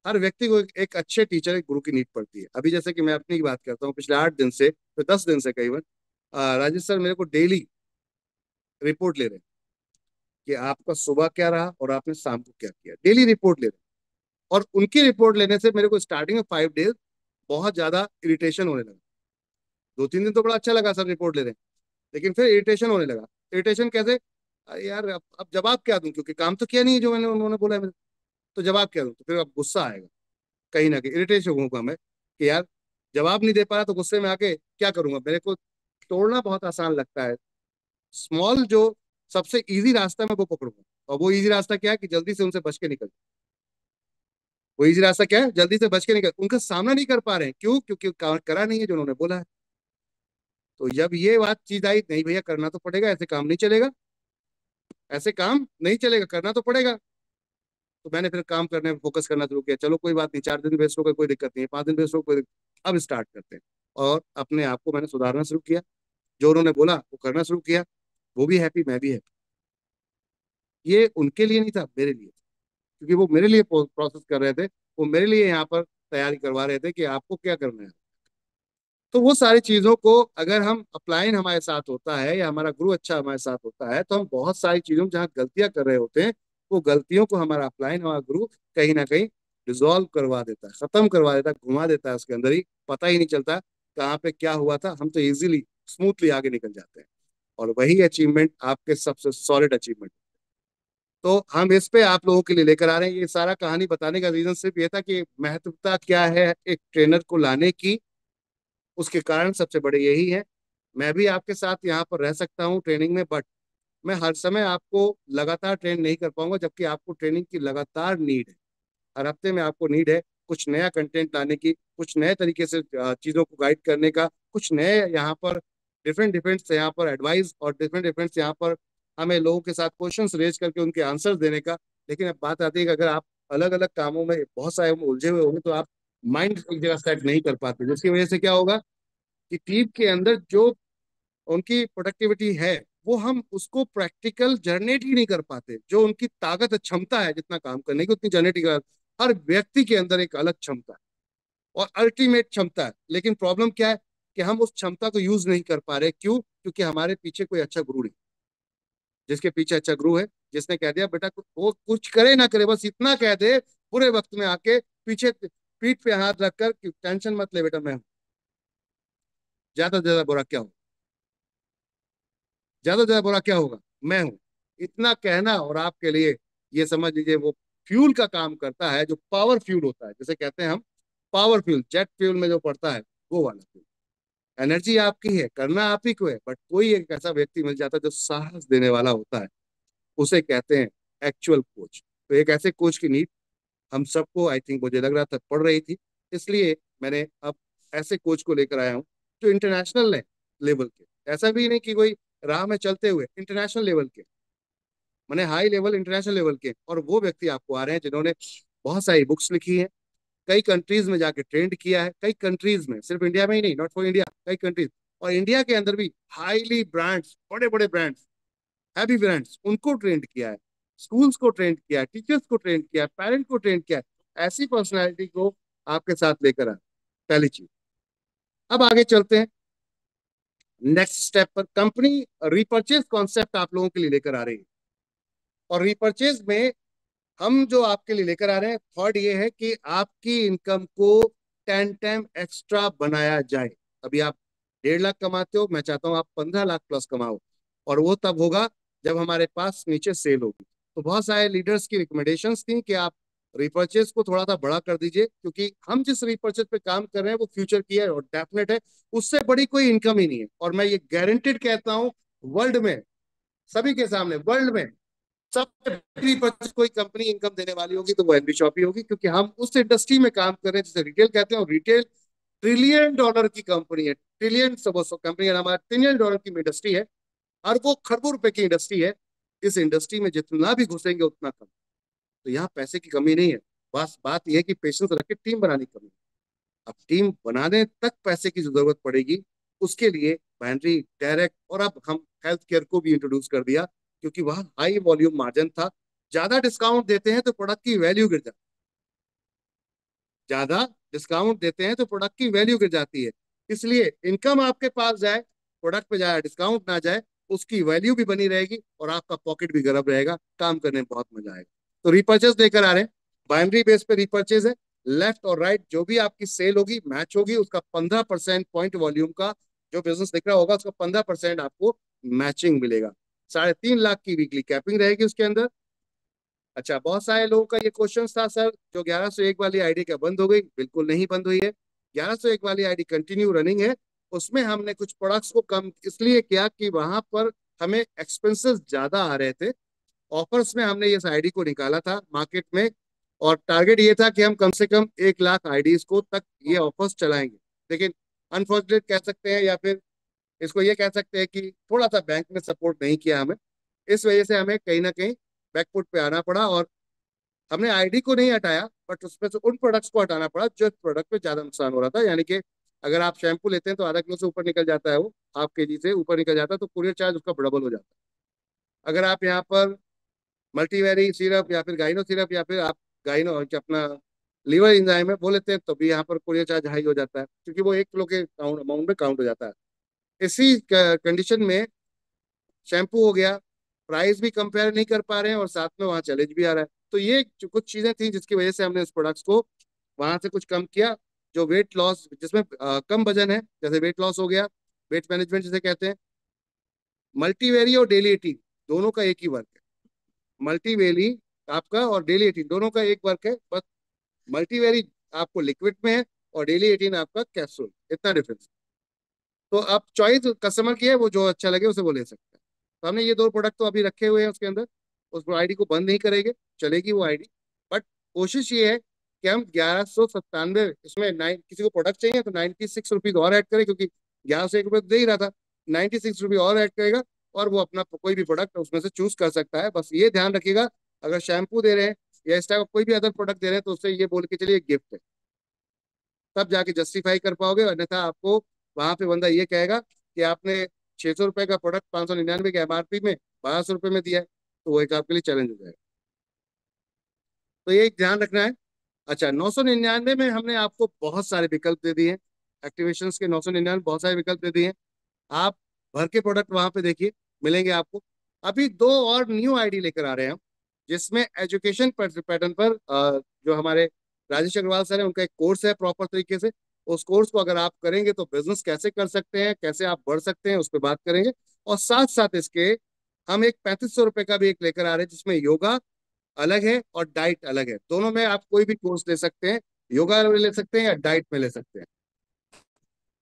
हर व्यक्ति को एक अच्छे टीचर, एक गुरु की नीड पड़ती है। अभी जैसे कि मैं अपनी ही बात करता हूँ, पिछले 8 दिन से, तो 10 दिन से कई बार राजेश सर मेरे को डेली रिपोर्ट ले रहे हैं कि आपका सुबह क्या रहा और आपने शाम को क्या किया। डेली रिपोर्ट ले रहे हैं। और उनकी रिपोर्ट लेने से मेरे को स्टार्टिंग में 5 डेज बहुत ज्यादा इरिटेशन होने लगा। 2-3 दिन तो बड़ा अच्छा लगा, सर रिपोर्ट ले रहे हैं, लेकिन फिर इरिटेशन होने लगा। इरिटेशन कैसे? अरे यार, अब जवाब क्या दूं, क्योंकि काम तो किया नहीं है जो मैंने उन्होंने बोला है मेरे। तो जवाब क्या दूं? तो फिर अब गुस्सा आएगा, कहीं ना कहीं इरिटेशन होगा मैं, कि यार जवाब नहीं दे पा रहा, तो गुस्से में आके क्या करूंगा। मेरे को तोड़ना बहुत आसान लगता है। स्मॉल जो सबसे इजी रास्ता मैं वो पकड़ूंगा। और वो इजी रास्ता क्या है कि जल्दी से उनसे बच के निकल। वो इजी रास्ता क्या है? जल्दी से बच के निकल। उनका सामना नहीं कर पा रहे हैं, क्यों? क्योंकि करा नहीं है जो उन्होंने बोला है। तो जब ये बात चीज आई, नहीं भैया करना तो पड़ेगा, ऐसे काम नहीं चलेगा, ऐसे काम नहीं चलेगा, करना तो पड़ेगा। तो मैंने फिर काम करने में फोकस करना शुरू किया। चलो कोई बात नहीं, 4 दिन वेस्ट हो गए, कोई दिक्कत नहीं है, 5 दिन वेस्ट हो गए, अब स्टार्ट करते हैं। और अपने आप को मैंने सुधारना शुरू किया, जो उन्होंने बोला वो करना शुरू किया। वो भी हैप्पी, मैं भी हैप्पी। ये उनके लिए नहीं था, मेरे लिए था। क्योंकि वो मेरे लिए प्रोसेस कर रहे थे, वो मेरे लिए यहाँ पर तैयारी करवा रहे थे कि आपको क्या करना है। तो वो सारी चीजों को अगर हम अप्लाइन हमारे साथ होता है, या हमारा गुरु अच्छा हमारे साथ होता है, तो हम बहुत सारी चीजों में जहाँ गलतियां कर रहे होते हैं, वो गलतियों को हमारा अप्लाइन, हमारा गुरु कहीं ना कहीं रिजॉल्व करवा देता है, खत्म करवा देता है, घुमा देता है। उसके अंदर ही पता ही नहीं चलता कहाँ पे क्या हुआ था, हम तो इजीली स्मूथली आगे निकल जाते हैं। और वही अचीवमेंट आपके सबसे सॉलिड अचीवमेंट। तो हम इस पे आप लोगों के लिए लेकर आ रहे हैं। ये सारा कहानी बताने का रीजन सिर्फ ये था कि महत्वता क्या है एक ट्रेनर को लाने की। उसके कारण सबसे बड़े यही है। मैं भी आपके साथ यहाँ पर रह सकता हूँ ट्रेनिंग में, बट मैं हर समय आपको लगातार ट्रेन नहीं कर पाऊंगा, जबकि आपको ट्रेनिंग की लगातार नीड है। हर हफ्ते में आपको नीड है कुछ नया कंटेंट लाने की, कुछ नए तरीके से चीज़ों को गाइड करने का, कुछ नए यहाँ पर डिफरेंट डिफरेंट यहाँ पर एडवाइस, और डिफरेंट डिफरेंट यहाँ पर हमें लोगों के साथ क्वेश्चंस रेज करके उनके आंसर्स देने का। लेकिन अब बात आती है कि अगर आप अलग अलग कामों में बहुत सारे में उलझे हुए होंगे, तो आप माइंड एक जगह सेट नहीं कर पाते, जिसकी वजह से क्या होगा कि टीम के अंदर जो उनकी प्रोडक्टिविटी है, वो हम उसको प्रैक्टिकल जनरेट ही नहीं कर पाते। जो उनकी ताकत क्षमता है जितना काम करने की, उतनी जनरेट ही कर। हर व्यक्ति के अंदर एक अलग क्षमता है और अल्टीमेट क्षमता है, लेकिन प्रॉब्लम क्या है कि हम उस क्षमता को यूज नहीं कर पा रहे। क्यों? क्योंकि हमारे पीछे कोई अच्छा गुरु नहीं। जिसके पीछे अच्छा गुरु है, जिसने कह दिया बेटा वो कुछ करे ना करे, बस इतना कह दे बुरे वक्त में आके पीछे पीठ पे हाथ रखकर कि टेंशन मत ले बेटा, मैं हूं। ज्यादा से ज्यादा बुरा क्या हो, ज्यादा से ज्यादा बुरा क्या होगा, मैं हूं। इतना कहना और आपके लिए ये समझ लीजिए वो फ्यूल का काम करता है, जो पावर फ्यूल होता है, जैसे कहते हैं हम पावर फ्यूल, जेट फ्यूल में जो पड़ता है, वो वाला फ्यूल। एनर्जी आपकी है, करना आप ही को है, बट कोई एक ऐसा व्यक्ति मिल जाता है जो साहस देने वाला होता है, उसे कहते हैं एक्चुअल कोच। तो एक ऐसे कोच की नीड हम सबको, आई थिंक मुझे लग रहा था, पड़ रही थी। इसलिए मैंने अब ऐसे कोच को लेकर आया हूँ जो इंटरनेशनल लेवल के, ऐसा भी नहीं कि कोई राह में चलते हुए, इंटरनेशनल लेवल के, मैंने हाई लेवल इंटरनेशनल लेवल के। और वो व्यक्ति आपको आ रहे हैं जिन्होंने बहुत सारी बुक्स लिखी है, कई कंट्रीज में जाके ट्रेंड किया है, कई कंट्रीज में, सिर्फ इंडिया में ही नहीं, नॉट फॉर इंडिया, कई कंट्रीज, और इंडिया के अंदर भी हाईली ब्रांड्स, बड़े बड़े ब्रांड्स, हैवी ब्रांड्स, उनको ट्रेंड किया है, स्कूल्स को ट्रेंड किया है, टीचर्स को ट्रेंड किया है, पेरेंट को ट्रेंड किया है। ऐसी पर्सनैलिटी को आपके साथ लेकर आए, पहली चीज। अब आगे चलते हैं नेक्स्ट स्टेप पर। कंपनी रिपर्चेज कॉन्सेप्ट आप लोगों के लिए लेकर आ रही है, और रिपर्चेज में हम जो आपके लिए लेकर आ रहे हैं, थर्ड ये है कि आपकी इनकम को 10 टाइम एक्स्ट्रा बनाया जाए। अभी आप 1.5 लाख कमाते हो, मैं चाहता हूं आप 15 लाख प्लस कमाओ, और वो तब होगा जब हमारे पास नीचे सेल होगी। तो बहुत सारे लीडर्स की रिकमेंडेशंस थी कि आप रिपर्चेज को थोड़ा सा बड़ा कर दीजिए, क्योंकि हम जिस रिपर्चेज पे काम कर रहे हैं वो फ्यूचर की है और डेफिनेट है, उससे बड़ी कोई इनकम ही नहीं है। और मैं ये गारंटेड कहता हूँ, वर्ल्ड में, सभी के सामने, वर्ल्ड में सबसे पहली परचेज कोई कंपनी इनकम देने वाली होगी तो वो एनबी शॉप ही होगी, क्योंकि हम उस इंडस्ट्री में काम कर रहे हैं जिसे रिटेल कहते हैं। और रिटेल $1 ट्रिलियन की कंपनी है, ट्रिलियन कंपनी है, हमारा $1 ट्रिलियन की इंडस्ट्री है, अरबों खरबों रुपए की इंडस्ट्री है। इस इंडस्ट्री में जितना भी घुसेंगे उतना कम। तो यहाँ पैसे की कमी नहीं है, बस बात यह है कि पेशेंस रख के टीम बनाने की कमी है। अब टीम बनाने तक पैसे की जो जरूरत पड़ेगी, उसके लिए बाइनरी, डायरेक्ट, और अब हम हेल्थ केयर को भी इंट्रोड्यूस कर दिया, क्योंकि वह हाई वॉल्यूम मार्जिन था। ज्यादा डिस्काउंट देते हैं तो प्रोडक्ट की वैल्यू गिर जाती है, ज्यादा डिस्काउंट देते हैं तो प्रोडक्ट की वैल्यू गिर जाती है। इसलिए इनकम आपके पास जाए, प्रोडक्ट पे जाए, डिस्काउंट ना जाए, उसकी वैल्यू भी बनी रहेगी और आपका पॉकेट भी गर्म रहेगा, काम करने में बहुत मजा आएगा। तो रिपर्चेज लेकर आ रहे हैं, बाइनरी बेस पे रिपर्चेज है। लेफ्ट और राइट जो भी आपकी सेल होगी, मैच होगी, उसका 15% पॉइंट वॉल्यूम का जो बिजनेस दिख रहा होगा, उसका 15% आपको मैचिंग मिलेगा। 3.5 लाख की वीकली कैपिंग रहेगी उसके अंदर। अच्छा, बहुत सारे लोगों का ये क्वेश्चन था, सर जो 1101 वाली आईडी क्या बंद हो गई? बिल्कुल नहीं बंद हुई है, 1101 वाली आईडी कंटिन्यू रनिंग है। उसमें हमने कुछ प्रोडक्ट्स को कम इसलिए किया कि वहां पर हमें एक्सपेंसेस ज्यादा आ रहे थे। ऑफर्स में हमने इस आईडी को निकाला था मार्केट में, और टारगेट ये था कि हम कम से कम 1 लाख आईडीज को तक ये ऑफर्स चलाएंगे। लेकिन अनफॉर्चुनेट कह सकते हैं, या फिर इसको ये कह सकते हैं कि थोड़ा सा बैंक ने सपोर्ट नहीं किया हमें। इस वजह से हमें कहीं ना कहीं बैकफुट पे आना पड़ा, और हमने आईडी को नहीं हटाया, बट उसमें से उन प्रोडक्ट्स को हटाना पड़ा जो प्रोडक्ट पे ज्यादा नुकसान हो रहा था। यानी कि अगर आप शैम्पू लेते हैं तो आधा किलो से ऊपर निकल जाता है, वो हाफ केजी से ऊपर निकल जाता है, तो कुरियर चार्ज उसका डबल हो जाता है। अगर आप यहाँ पर मल्टीवेरी सिरप या फिर गाइनो सिरप या फिर आप गाइनो अपना लीवर इंजाइम है वो लेते हैं तो भी यहाँ पर कुरियर चार्ज हाई हो जाता है, क्योंकि वो 1 किलो के काउंट अमाउंट में काउंट हो जाता है। इसी कंडीशन में शैम्पू हो गया, प्राइस भी कंपेयर नहीं कर पा रहे हैं और साथ में वहाँ चैलेंज भी आ रहा है। तो ये कुछ चीजें थी जिसकी वजह से हमने उस प्रोडक्ट्स को वहां से कुछ कम किया। जो वेट लॉस, जिसमें कम वजन है, जैसे वेट लॉस हो गया, वेट मैनेजमेंट जिसे कहते हैं, मल्टीवेरी और डेली एटीन दोनों का एक ही वर्क है। मल्टीवेरी आपका और डेली एटीन दोनों का एक वर्क है, बस मल्टीवेरी आपको लिक्विड में है और डेली एटीन आपका कैप्सूल, इतना डिफरेंस। तो अब चॉइस कस्टमर की है, वो जो अच्छा लगे उसे वो ले सकता है। तो हमने ये 2 प्रोडक्ट तो अभी रखे हुए हैं उसके अंदर, उस आईडी को बंद नहीं करेंगे, चलेगी वो आईडी। बट कोशिश ये है कि हम 1197 इसमें किसी को प्रोडक्ट चाहिए तो 96 रुपीज और ऐड करें, क्योंकि 1101 रुपये दे ही रहा था, 96 रुपये और ऐड करेगा और वो अपना कोई भी प्रोडक्ट उसमें से चूज कर सकता है। बस ये ध्यान रखिएगा, अगर शैम्पू दे रहे हैं या इस टाइप का कोई भी अदर प्रोडक्ट दे रहे हैं तो उससे ये बोल के चलिए गिफ्ट है, तब जाके जस्टिफाई कर पाओगे। अन्यथा आपको वहां पे बंदा ये कहेगा कि आपने 600 रुपए का प्रोडक्ट 599 के एमआरपी में 1200 रुपये में दिया है, तो वो एक आपके लिए चैलेंज हो जाएगा। तो ये एक ध्यान रखना है। अच्छा, 999 में हमने आपको बहुत सारे विकल्प दे दिए हैं, एक्टिवेशन के 999 बहुत सारे विकल्प दे दिए हैं। आप भर के प्रोडक्ट वहां पे देखिए, मिलेंगे आपको। अभी 2 और न्यू आईडी लेकर आ रहे हैं हम, जिसमें एजुकेशन पैटर्न पर जो हमारे राजेश अग्रवाल सर है उनका एक कोर्स है प्रॉपर तरीके से। उस कोर्स को अगर आप करेंगे तो बिजनेस कैसे कर सकते हैं, कैसे आप बढ़ सकते हैं, उस पर बात करेंगे। और साथ साथ इसके हम एक 3500 रुपए का भी एक लेकर आ रहे हैं, जिसमें योगा अलग है और डाइट अलग है। दोनों में आप कोई भी कोर्स ले सकते हैं, योगा में ले सकते हैं या डाइट में ले सकते हैं।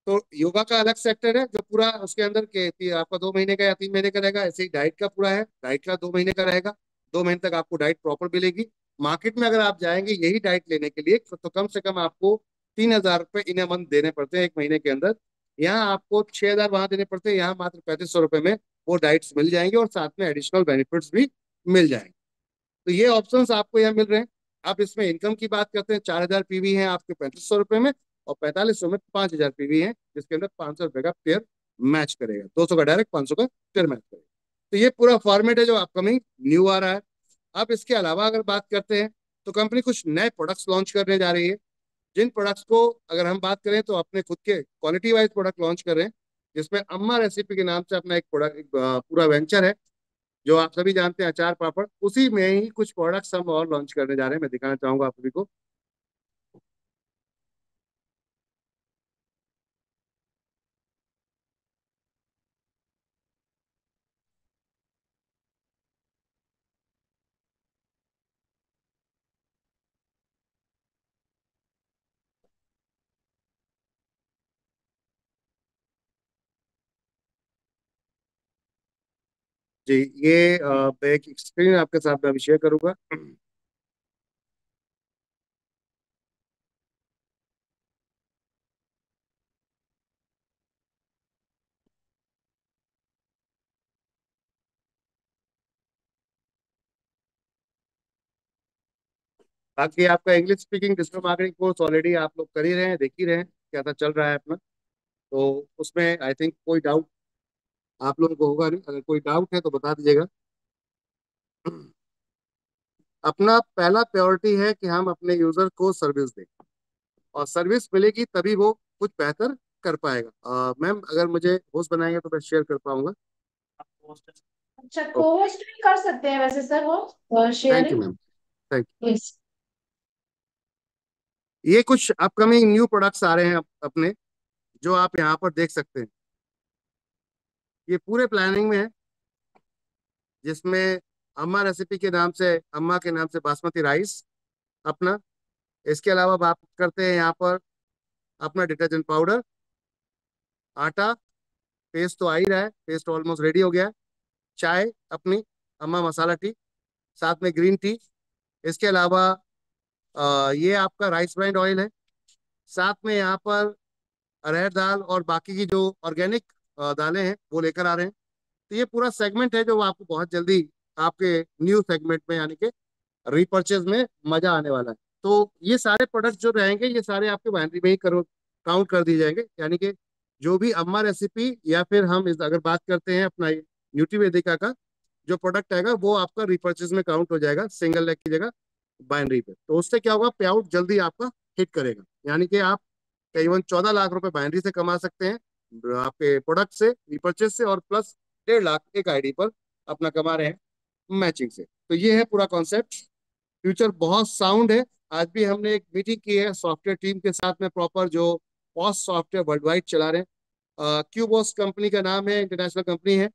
तो योगा का अलग सेक्टर है जो पूरा उसके अंदर के आपका 2 महीने का या 3 महीने का रहेगा। ऐसे ही डाइट का पूरा है, डाइट का 2 महीने का रहेगा। 2 महीने तक आपको डाइट प्रॉपर मिलेगी। मार्केट में अगर आप जाएंगे यही डाइट लेने के लिए तो कम से कम आपको 3000 रुपये इन मंथ देने पड़ते हैं 1 महीने के अंदर। यहाँ आपको 6000 वहां देने पड़ते हैं, यहाँ मात्र 3500 रुपये में वो डाइट्स मिल जाएंगे और साथ में एडिशनल बेनिफिट्स भी मिल जाएंगे। तो ये ऑप्शंस आपको यहाँ मिल रहे हैं। आप इसमें इनकम की बात करते हैं, 4000 पीवी है आपके 3500 रुपये में, और 4500 में 5000 पीवी है, जिसके अंदर 500 रुपये का पेयर मैच करेगा। 200 का डायरेक्ट, 500 का पेयर मैच करेगा। तो ये पूरा फॉर्मेट है जो अपकमिंग न्यू आ रहा है। अब इसके अलावा अगर बात करते हैं तो कंपनी कुछ नए प्रोडक्ट्स लॉन्च करने जा रही है, जिन प्रोडक्ट्स को अगर हम बात करें तो अपने खुद के क्वालिटी वाइज प्रोडक्ट लॉन्च कर रहे हैं, जिसमें अम्मा रेसिपी के नाम से अपना एक प्रोडक्ट, पूरा वेंचर है जो आप सभी जानते हैं, अचार पापड़। उसी में ही कुछ प्रोडक्ट्स हम और लॉन्च करने जा रहे हैं, मैं दिखाना चाहूंगा आप सभी को। जी, ये मैं एक स्क्रीन आपके साथ में अभी शेयर करूंगा। बाकी आपका English speaking digital marketing course already आप लोग कर ही रहे हैं, देख ही रहे हैं कैसा चल रहा है अपना। तो उसमें आई थिंक कोई डाउट आप लोगों को होगा नहीं, अगर कोई डाउट है तो बता दीजिएगा। अपना पहला प्रायोरिटी है कि हम अपने यूजर को सर्विस दें, और सर्विस मिलेगी तभी वो कुछ बेहतर कर पाएगा। मैम अगर मुझे होस्ट बनाएंगे तो मैं शेयर कर पाऊंगा। अच्छा, कोहोस्ट भी कर सकते हैं वैसे सर वो thank you sharing. Ma'am, thank yes. You. ये कुछ अपकमिंग न्यू प्रोडक्ट्स आ रहे हैं अपने, जो आप यहाँ पर देख सकते हैं। ये पूरे प्लानिंग में है, जिसमें अम्मा रेसिपी के नाम से, अम्मा के नाम से बासमती राइस अपना। इसके अलावा बात करते हैं यहाँ पर अपना डिटर्जेंट पाउडर, आटा, पेस्ट तो आ ही रहा है, पेस्ट ऑलमोस्ट रेडी हो गया है। चाय अपनी अम्मा मसाला टी, साथ में ग्रीन टी। इसके अलावा ये आपका राइस ब्रांड ऑयल है। साथ में यहाँ पर अरहर दाल और बाकी की जो ऑर्गेनिक दालें हैं वो लेकर आ रहे हैं। तो ये पूरा सेगमेंट है जो आपको बहुत जल्दी आपके न्यू सेगमेंट में यानी कि रीपर्चेज में मजा आने वाला है। तो ये सारे प्रोडक्ट जो रहेंगे ये सारे आपके बाइनरी में ही करो काउंट कर दिए जाएंगे, यानी कि जो भी अम्मा रेसिपी या फिर हम अगर बात करते हैं अपना न्यूट्री वेदिका का जो प्रोडक्ट आएगा वो आपका रिपर्चेज में काउंट हो जाएगा सिंगल लेग की जगह बाइनरी पे। तो उससे क्या होगा, पे आउट जल्दी आपका हिट करेगा, यानी कि आप करीबन 14 लाख रुपए बाइनरी से कमा सकते हैं आपके प्रोडक्ट से रिपर्चेज से, और प्लस 1.5 लाख एक आईडी पर अपना कमा रहे हैं मैचिंग से। तो ये है पूरा कॉन्सेप्ट। फ्यूचर बहुत साउंड है। आज भी हमने एक मीटिंग की है सॉफ्टवेयर टीम के साथ में, प्रॉपर जो पॉस सॉफ्टवेयर वर्ल्ड वाइड चला रहे हैं। क्यूबॉस कंपनी का नाम है, इंटरनेशनल कंपनी है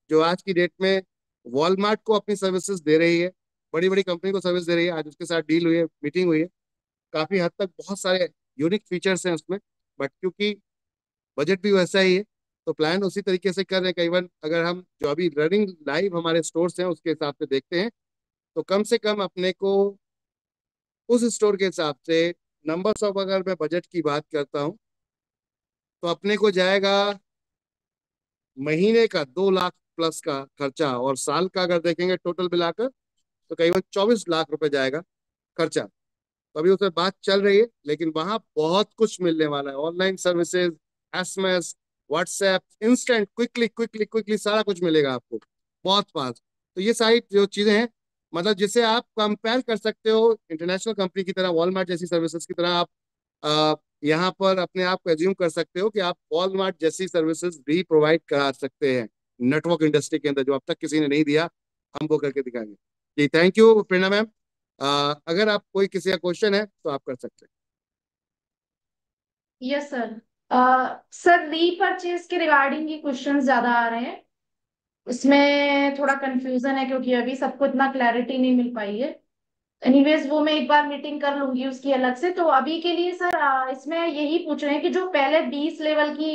जो आज की डेट में वॉलमार्ट को अपनी सर्विसेज दे रही है, बड़ी बड़ी कंपनी को सर्विस दे रही है। आज उसके साथ डील हुई है, मीटिंग हुई है। काफी हद तक बहुत सारे यूनिक फीचर्स हैं उसमें, बट क्योंकि बजट भी वैसा ही है तो प्लान उसी तरीके से कर रहे हैं। कई बार अगर हम जो अभी रनिंग लाइव हमारे स्टोर्स हैं उसके हिसाब से देखते हैं तो कम से कम अपने को उस स्टोर के हिसाब से नंबर्स ऑफ, अगर मैं बजट की बात करता हूँ तो अपने को जाएगा महीने का 2 लाख प्लस का खर्चा, और साल का अगर देखेंगे टोटल मिलाकर तो करीबन 24 लाख रुपए जाएगा खर्चा। तो अभी उसमें बात चल रही है, लेकिन वहां बहुत कुछ मिलने वाला है। Online services, SMS, WhatsApp, instant, quickly quickly quickly सारा कुछ मिलेगा आपको बहुत फास्ट। तो ये सारी जो चीजें हैं, मतलब जिसे आप कंपेयर कर सकते हो इंटरनेशनल कंपनी की तरह, वॉलमार्ट जैसी सर्विसेज की तरह आप यहाँ पर अपने आप को एज्यूम कर सकते हो कि आप वॉलमार्ट जैसी सर्विसेज भी प्रोवाइड करा सकते हैं नेटवर्क इंडस्ट्री के अंदर, जो अब तक किसी ने नहीं दिया, हम वो करके दिखाएंगे। जी थैंक यू प्रेरणा मैम। अगर आप कोई किसी का क्वेश्चन है तो आप कर सकते हैं। Yes sir. सर रीपरचेज के रिगार्डिंग ये क्वेश्चन ज्यादा आ रहे हैं, इसमें थोड़ा कंफ्यूजन है क्योंकि अभी सबको इतना क्लैरिटी नहीं मिल पाई है। एनीवेज वो मैं एक बार मीटिंग कर लूंगी उसकी अलग से। तो अभी के लिए सर इसमें यही पूछ रहे हैं कि जो पहले 20 लेवल की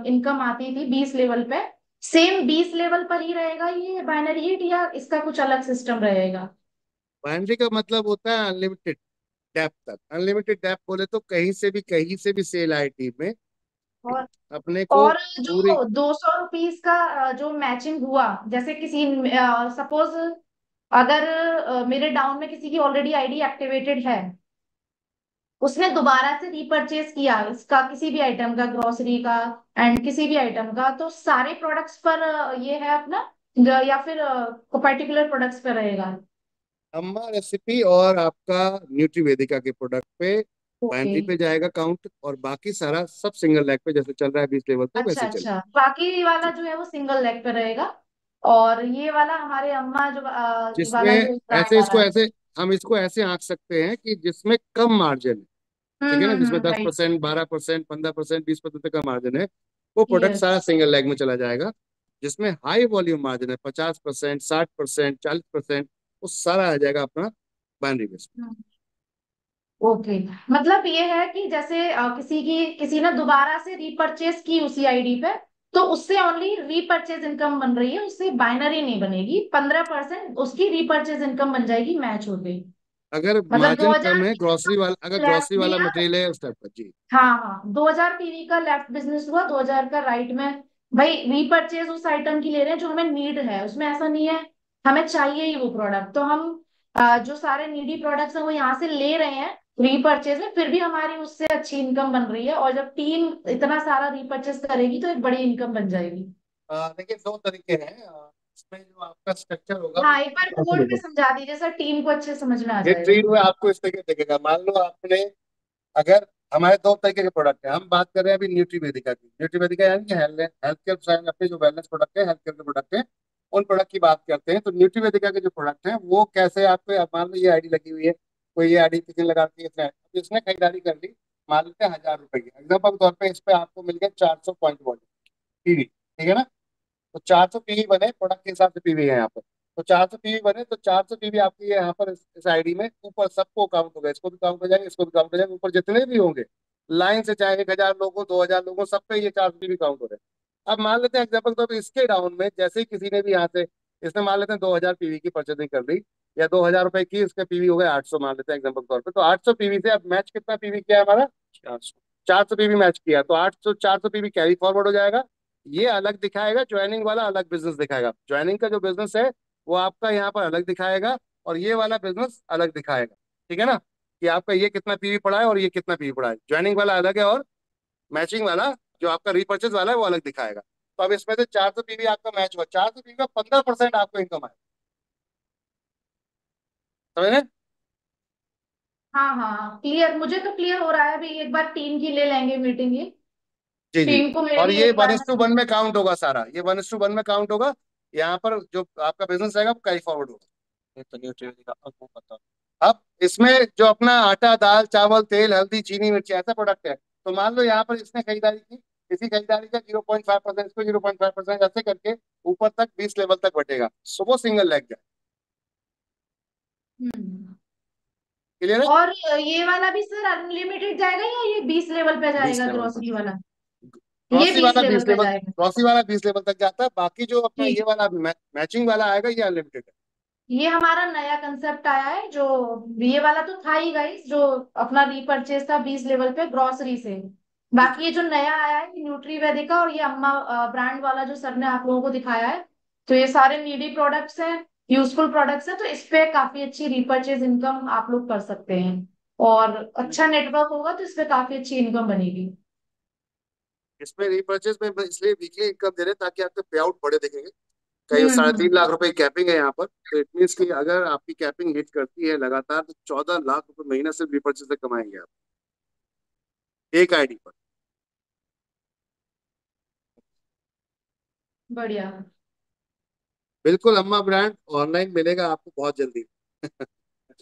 इनकम आती थी 20 लेवल पे, सेम 20 लेवल पर ही रहेगा ये बाइनरी हिट या इसका कुछ अलग सिस्टम रहेगा? बाइनरी का मतलब होता है अनलिमिटेड डेप्थ तक। अनलिमिटेड डेप्थ बोले तो कहीं से भी सेल आईटी में और अपने को और पूरी। जो 200 रुपीज का जो मैचिंग हुआ, जैसे किसी सपोज अगर मेरे डाउन में किसी की ऑलरेडी आईडी एक्टिवेटेड है, उसने दोबारा से रीपरचेज किया इसका किसी भी आइटम का, ग्रोसरी का एंड किसी भी आइटम का, तो सारे प्रोडक्ट्स पर ये है अपना या फिर पर्टिकुलर प्रोडक्ट्स पर रहेगा? अम्मा रेसिपी और आपका न्यूट्री वेदिका के प्रोडक्ट पे ओके। बाइनरी पे जाएगा काउंट, और बाकी सारा सब सिंगल लेग पे जैसे चल रहा है 20 लेवल तक अच्छा वैसे चलेगा। अच्छा, बाकी वाला जी। जो है वो सिंगल लेग पे रहेगा, और ये वाला हमारे अम्मा जो जिसमें वाला जो ब्रांड ऐसे आ रहा इसको है। ऐसे हम इसको ऐसे आंक सकते हैं कि जिसमें कम मार्जिन है, ठीक है ना, जिसमें दस राइट। परसेंट 12%, 15%, 20% का मार्जिन है, वो प्रोडक्ट यस। सारा सिंगल लेग में चला जाएगा। जिसमें हाई वॉल्यूम मार्जिन है 50%, 60%, 40%, वो सारा आ जाएगा अपना बाइनरी बेस। ओके। मतलब ये है कि जैसे किसी ने दोबारा से रीपरचेज की उसी आईडी पे, तो उससे ओनली रीपरचेज इनकम बन रही है, उससे बाइनरी नहीं बनेगी। 15% उसकी रीपरचेज इनकम बन जाएगी, मैच हो गई। अगर मतलब मार्जिन 2000 कम है, ग्रोसरी वाला, अगर लेफ्ट ग्रोसरी वाला दिया। मटेरियल है उस टाइप का। जी। हाँ हाँ, 2000 पीवी का लेफ्ट बिजनेस हुआ, 2000 का राइट में। भाई रीपरचेज उस आइटम की ले रहे हैं जो हमें नीड है, उसमें ऐसा नहीं है हमें चाहिए ही वो प्रोडक्ट, तो हम जो सारे नीडी प्रोडक्ट्स हैं वो यहाँ से ले रहे हैं रीपरचेज में, फिर भी हमारी उससे अच्छी इनकम बन रही है। और जब टीम इतना सारा रीपरचेज करेगी तो एक बड़ी इनकम बन जाएगी। देखिए दो तरीके हैं। इसमें जो आपका स्ट्रक्चर होगा वो हाँ, एक बार ऐसे कोड में होगा। समझा दीजिए सर, टीम को अच्छे समझ में आ ये जाएगा। ट्री में आपको इस तरीके से दिखेगा। मान लो आपने, अगर हमारे दो तरीके के प्रोडक्ट है, हम बात कर रहे हैं अभी न्यूट्री वेदिका की। न्यूट्री वेदिका यानी कि हेल्थ केयर साइड अपने जो वेलनेस प्रोडक्ट है, हेल्थ केयर के प्रोडक्ट है, उन प्रोडक्ट की बात करते हैं। तो न्यूट्री वेदिका के जो प्रोडक्ट है वो कैसे आपको, आप मान लो ये आईडी लगी हुई है, कोई ये आईडी किसी ने लगा दी है, इसने खरीदारी कर ली, मान लेते हैं 1000 रुपए की। एग्जाम्पल के तौर पर इस पे आपको मिल गया 400 पॉइंट वॉल्यूम पीवी, ठीक है ना। तो 400 पीवी बने, प्रोडक्ट के हिसाब से पीवी है यहाँ पर। तो 400 पीवी बने तो 400 पीवी आपकी यहाँ पर इस आईडी में ऊपर सबको काउंट होगा, इसको भी काउंट हो जाएगा, इसको भी काउंट हो जाएगा, ऊपर जितने भी होंगे लाइन से, चाहे 1000 लोगों 2000 लोगों, सब पे ये 400 पीवी काउंट हो रहे हैं। अब मान लेते हैं एग्जाम्पल तो इसके डाउन में जैसे ही किसी ने भी यहाँ से, इसने मान लेते हैं 2000 पीवी की परचेसिंग कर ली, या 2000 रुपए की, उसके पीवी हो गए 800 मान लेते हैं एग्जाम्पल तौर पे, तो 800 पीवी से अब मैच कितना पीवी किया है हमारा, 400 पीवी मैच किया, तो 800 400 पीवी कैरी फॉरवर्ड हो जाएगा। ये अलग दिखाएगा, ज्वाइनिंग वाला अलग बिजनेस दिखाएगा। ज्वाइनिंग का जो बिजनेस है वो आपका यहाँ पर अलग दिखाएगा, और ये वाला बिजनेस अलग दिखाएगा। ठीक है ना, कि आपका ये कितना पीवी पड़ा है और ये कितना पीवी पड़ा है। ज्वाइनिंग वाला अलग है, और मैचिंग वाला जो आपका रिपर्चेज वाला है वो अलग दिखाएगा। तो अब इसमें से 400 पीवी आपका मैच हुआ, 400 पीवी का 15% आपको इनकम आए, समझ रहे हैं? हाँ हाँ, क्लियर, मुझे तो क्लियर हो रहा है। अभी एक बार टीम की ले लेंगे मीटिंग ये। जी जी। टीम को और मेरी ये एक वन बार इस टू वन में काउंट होगा सारा, ये 1:1 में काउंट होगा। यहाँ पर जो आपका बिजनेस रहेगा वो कैरी फॉरवर्ड होगा। ये तो न्यूट्री का अब वो बताओ। अब इसमें जो अपना आटा दाल चावल तेल हल्दी चीनी मिर्ची ऐसा प्रोडक्ट है, तो मान लो यहाँ पर इसने खरीदारी की, इसी खरीदारी का 0.5%, इसको 0.5% ऐसे करके ऊपर तक 20 लेवल तक बटेगा, सो वो सिंगल लेग जाए। हम्म। क्लियर है? और ये वाला भी सर अनलिमिटेड जाएगा या ये 20 लेवल पे 20 जाएगा लेवल तक। ग्रोसरी वाला? ये ग्रॉसरी 20 वाला लेवल 20 पे लेवल, जाएगा। ग्रॉसरी वाला 20 लेवल तक जाता है। बाकी जो अपना ठीक। ये वाला मैचिंग वाला आएगा ये अनलिमिटेड है। ये हमारा नया कंसेप्ट आया है। जो ये वाला तो था ही गाइस, जो अपना रीपरचेज था 20 लेवल पे ग्रोसरी से। जी बाकी ये जो नया आया है न्यूट्री वैदिका और ये अम्मा ब्रांड वाला जो सर ने आप लोगों को दिखाया है, तो ये सारे नीडी प्रोडक्ट्स हैं, यूजफुल प्रोडक्ट्स हैं। तो इस पे काफी अच्छी रीपरचेज इनकम आप लोग कर सकते हैं, और अच्छा नेटवर्क होगा तो इस पे काफी अच्छी इनकम बनेगी। इसमें रिपर्चेज में इसलिए वीकली इनकम दे रहे हैं ताकि आपके पे आउट बड़े दिखेंगे। कहीं हम्म। 3.5 लाख रुपए की कैपिंग है यहाँ पर, तो इट मीन्स कि अगर आपकी कैपिंग हिट करती है लगातार तो 14 लाख रुपए महीना सिर्फ रिपर्चेज से कमाएंगे आप, एक आईडी पर। बढ़िया। बिल्कुल अम्मा ब्रांड ऑनलाइन मिलेगा आपको बहुत जल्दी।